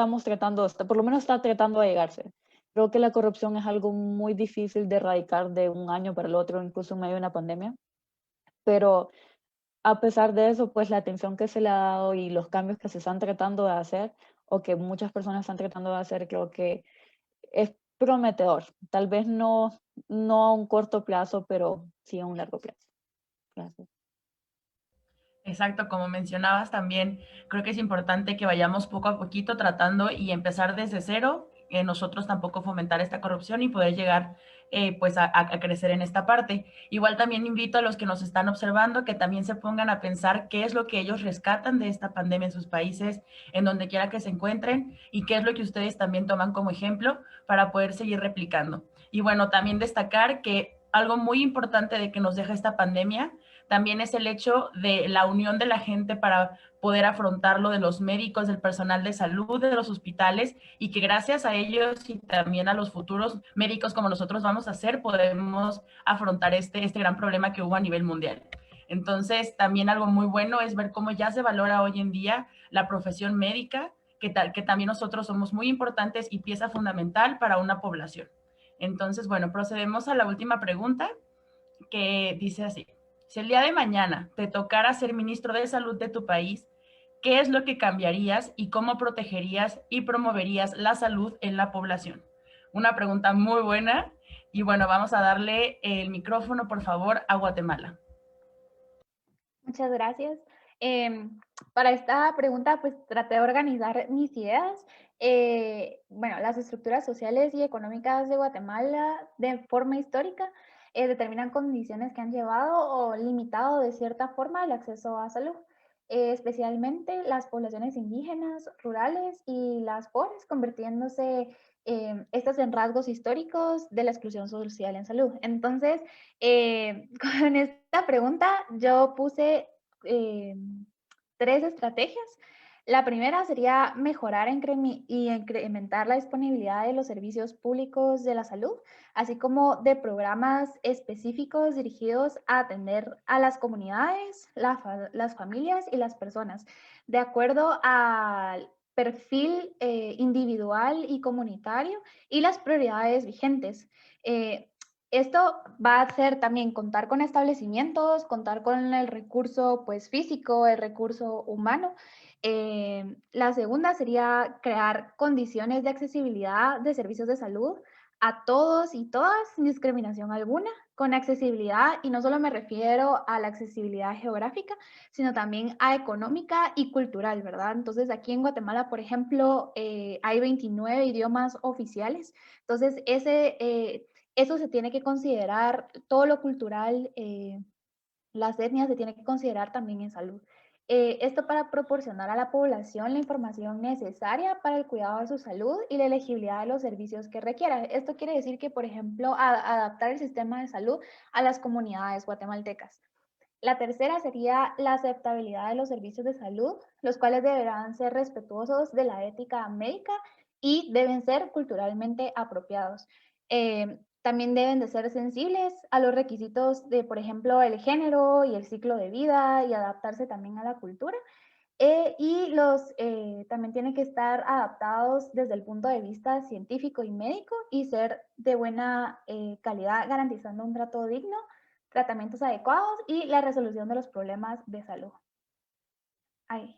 Speaker 10: por lo menos está tratando de llegarse. Creo que la corrupción es algo muy difícil de erradicar de un año para el otro, incluso en medio de una pandemia, pero a pesar de eso, pues la atención que se le ha dado y los cambios que se están tratando de hacer o que muchas personas están tratando de hacer, creo que es prometedor. Tal vez no a un corto plazo, pero sí a un largo plazo. Gracias.
Speaker 2: Exacto, como mencionabas también, creo que es importante que vayamos poco a poquito tratando y empezar desde cero, nosotros tampoco fomentar esta corrupción y poder llegar pues a crecer en esta parte. Igual también invito a los que nos están observando que también se pongan a pensar qué es lo que ellos rescatan de esta pandemia en sus países, en donde quiera que se encuentren, y qué es lo que ustedes también toman como ejemplo para poder seguir replicando. Y bueno, también destacar que algo muy importante de que nos deja esta pandemia también es el hecho de la unión de la gente para poder afrontarlo, de los médicos, del personal de salud, de los hospitales, y que gracias a ellos y también a los futuros médicos como nosotros vamos a ser, podemos afrontar este gran problema que hubo a nivel mundial. Entonces, también algo muy bueno es ver cómo ya se valora hoy en día la profesión médica, que también nosotros somos muy importantes y pieza fundamental para una población. Entonces, bueno, procedemos a la última pregunta, que dice así: si el día de mañana te tocara ser ministro de salud de tu país, ¿qué es lo que cambiarías y cómo protegerías y promoverías la salud en la población? Una pregunta muy buena. Y bueno, vamos a darle el micrófono, por favor, a Guatemala.
Speaker 11: Muchas gracias. Para esta pregunta, pues traté de organizar mis ideas. Bueno, las estructuras sociales y económicas de Guatemala de forma histórica determinan condiciones que han llevado o limitado de cierta forma el acceso a salud, especialmente las poblaciones indígenas, rurales y las pobres, convirtiéndose estas en rasgos históricos de la exclusión social en salud. Entonces, con esta pregunta yo puse 3 estrategias. La primera sería mejorar y incrementar la disponibilidad de los servicios públicos de la salud, así como de programas específicos dirigidos a atender a las comunidades, las familias y las personas, de acuerdo al perfil individual y comunitario y las prioridades vigentes. Esto va a ser también contar con establecimientos, contar con el recurso pues, físico, el recurso humano. La segunda sería crear condiciones de accesibilidad de servicios de salud a todos y todas, sin discriminación alguna, con accesibilidad, y no solo me refiero a la accesibilidad geográfica, sino también a económica y cultural, ¿verdad? Entonces, aquí en Guatemala, por ejemplo, hay 29 idiomas oficiales, entonces eso se tiene que considerar, todo lo cultural, las etnias se tiene que considerar también en salud. Esto para proporcionar a la población la información necesaria para el cuidado de su salud y la elegibilidad de los servicios que requiera. Esto quiere decir que, por ejemplo, adaptar el sistema de salud a las comunidades guatemaltecas. La tercera sería la aceptabilidad de los servicios de salud, los cuales deberán ser respetuosos de la ética médica y deben ser culturalmente apropiados. También deben de ser sensibles a los requisitos de, por ejemplo, el género y el ciclo de vida y adaptarse también a la cultura. También tienen que estar adaptados desde el punto de vista científico y médico y ser de buena calidad, garantizando un trato digno, tratamientos adecuados y la resolución de los problemas de salud. Ahí.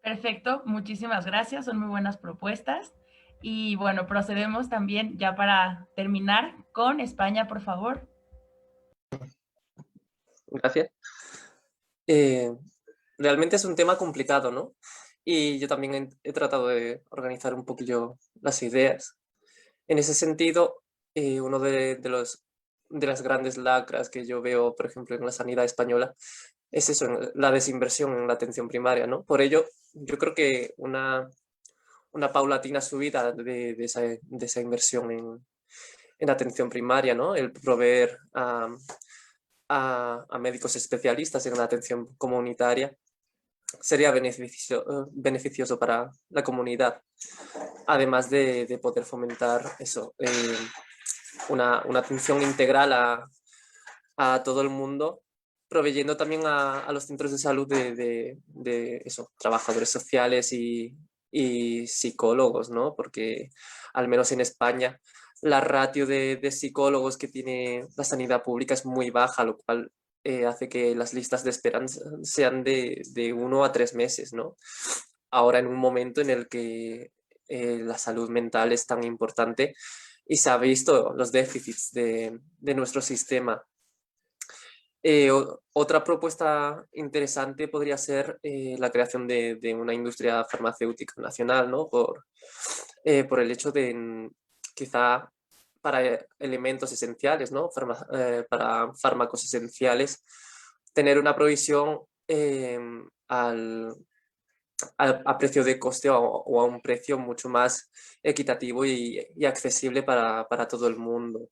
Speaker 2: Perfecto, muchísimas gracias, son muy buenas propuestas. Y bueno, procedemos también ya para terminar con España, por favor.
Speaker 12: Gracias. Realmente es un tema complicado, ¿no? Y yo también he tratado de organizar un poquillo las ideas. En ese sentido, uno de las grandes lacras que yo veo, por ejemplo, en la sanidad española, es eso, la desinversión en la atención primaria, ¿no? Por ello, yo creo que una paulatina subida de esa inversión en atención primaria, ¿no? El proveer a médicos especialistas en la atención comunitaria sería beneficioso para la comunidad, además de poder fomentar eso, una atención integral a todo el mundo, proveyendo también a los centros de salud de eso, trabajadores sociales y psicólogos, ¿no? Porque al menos en España la ratio de psicólogos que tiene la sanidad pública es muy baja, lo cual hace que las listas de espera sean de 1 a 3 meses, ¿no? Ahora en un momento en el que la salud mental es tan importante y se ha visto los déficits de nuestro sistema. Otra propuesta interesante podría ser la creación de una industria farmacéutica nacional, ¿no? Por el hecho de quizá para elementos esenciales, ¿no? Para fármacos esenciales, tener una provisión a precio de coste o a un precio mucho más equitativo y accesible para todo el mundo.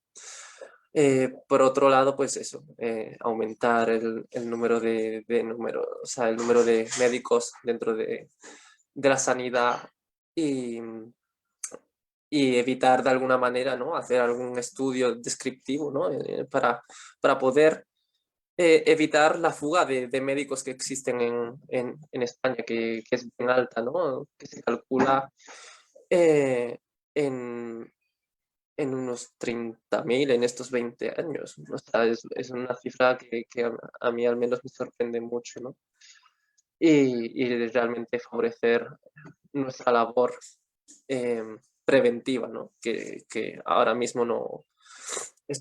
Speaker 12: Por otro lado, pues eso, aumentar el número de médicos dentro de la sanidad y evitar de alguna manera, ¿no? Hacer algún estudio descriptivo, ¿no? Para poder evitar la fuga de médicos que existen en España, que es bien alta, ¿no? Que se calcula en unos 30.000 en estos 20 años. O sea, es una cifra que a mí al menos me sorprende mucho, ¿no? Y realmente favorecer nuestra labor preventiva, ¿no? Que ahora mismo no es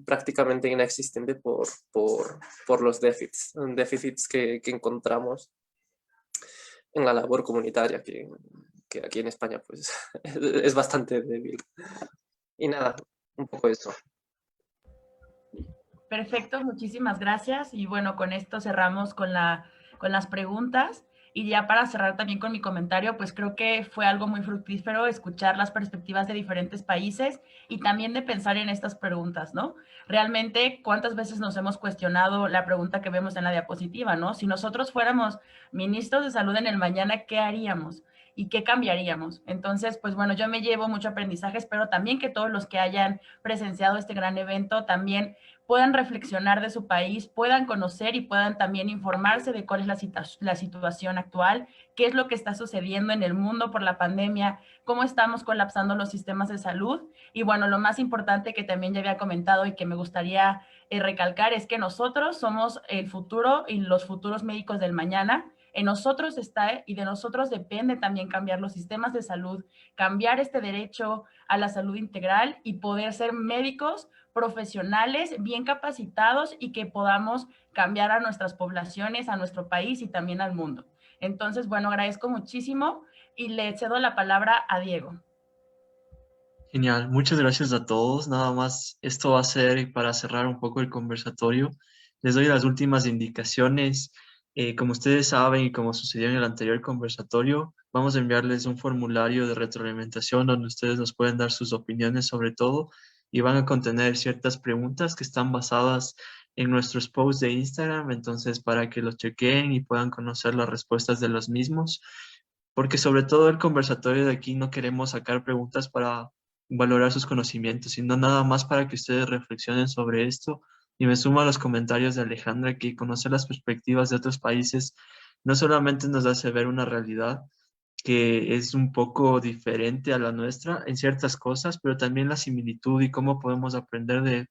Speaker 12: prácticamente inexistente por los déficits que encontramos en la labor comunitaria, que aquí en España pues es bastante débil. Y nada, un poco eso.
Speaker 2: Perfecto, muchísimas gracias. Y bueno, con esto cerramos con las preguntas. Y ya para cerrar también con mi comentario, pues creo que fue algo muy fructífero escuchar las perspectivas de diferentes países y también de pensar en estas preguntas, ¿no? Realmente, ¿cuántas veces nos hemos cuestionado la pregunta que vemos en la diapositiva, ¿no? Si nosotros fuéramos ministros de salud en el mañana, ¿qué haríamos? ¿Y qué cambiaríamos? Entonces, pues bueno, yo me llevo mucho aprendizaje, espero también que todos los que hayan presenciado este gran evento también puedan reflexionar de su país, puedan conocer y puedan también informarse de cuál es la situación actual, qué es lo que está sucediendo en el mundo por la pandemia, cómo estamos colapsando los sistemas de salud. Y bueno, lo más importante que también ya había comentado y que me gustaría recalcar es que nosotros somos el futuro y los futuros médicos del mañana. En nosotros está y de nosotros depende también cambiar los sistemas de salud, cambiar este derecho a la salud integral y poder ser médicos profesionales bien capacitados y que podamos cambiar a nuestras poblaciones, a nuestro país y también al mundo. Entonces, bueno, agradezco muchísimo y le cedo la palabra a Diego.
Speaker 1: Genial, muchas gracias a todos. Nada más, esto va a ser para cerrar un poco el conversatorio. les doy las últimas indicaciones. Como ustedes saben y como sucedió en el anterior conversatorio, vamos a enviarles un formulario de retroalimentación donde ustedes nos pueden dar sus opiniones sobre todo y van a contener ciertas preguntas que están basadas en nuestros posts de Instagram, entonces para que los chequeen y puedan conocer las respuestas de los mismos, porque sobre todo el conversatorio de aquí no queremos sacar preguntas para valorar sus conocimientos, sino nada más para que ustedes reflexionen sobre esto. Y me sumo a los comentarios de Alejandra, que conocer las perspectivas de otros países no solamente nos hace ver una realidad que es un poco diferente a la nuestra en ciertas cosas, pero también la similitud y cómo podemos aprender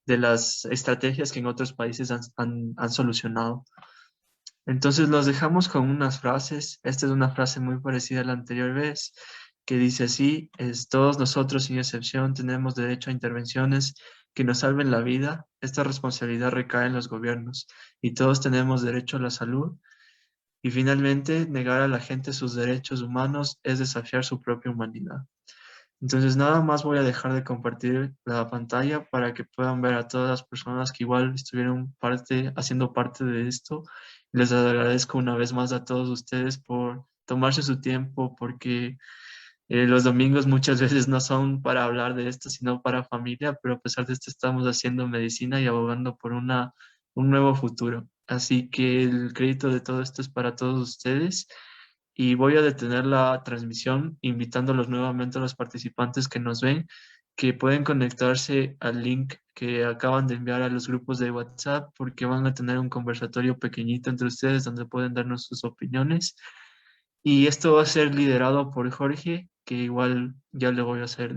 Speaker 1: de las estrategias que en otros países han solucionado. Entonces los dejamos con unas frases. Esta es una frase muy parecida a la anterior vez, que dice así: todos nosotros sin excepción tenemos derecho a intervenciones que nos salven la vida. Esta responsabilidad recae en los gobiernos y todos tenemos derecho a la salud. Y finalmente, negar a la gente sus derechos humanos es desafiar su propia humanidad. Entonces nada más voy a dejar de compartir la pantalla para que puedan ver a todas las personas que igual estuvieron haciendo parte de esto. Les agradezco una vez más a todos ustedes por tomarse su tiempo, porque los domingos muchas veces no son para hablar de esto, sino para familia, pero a pesar de esto estamos haciendo medicina y abogando por un nuevo futuro. Así que el crédito de todo esto es para todos ustedes. Y voy a detener la transmisión invitándolos nuevamente a los participantes que nos ven, que pueden conectarse al link que acaban de enviar a los grupos de WhatsApp, porque van a tener un conversatorio pequeñito entre ustedes donde pueden darnos sus opiniones. Y esto va a ser liderado por Jorge, que igual ya le voy a hacer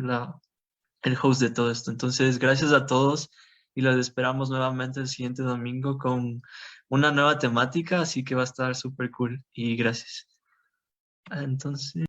Speaker 1: el host de todo esto. Entonces, gracias a todos y los esperamos nuevamente el siguiente domingo con una nueva temática, así que va a estar súper cool y gracias. Entonces...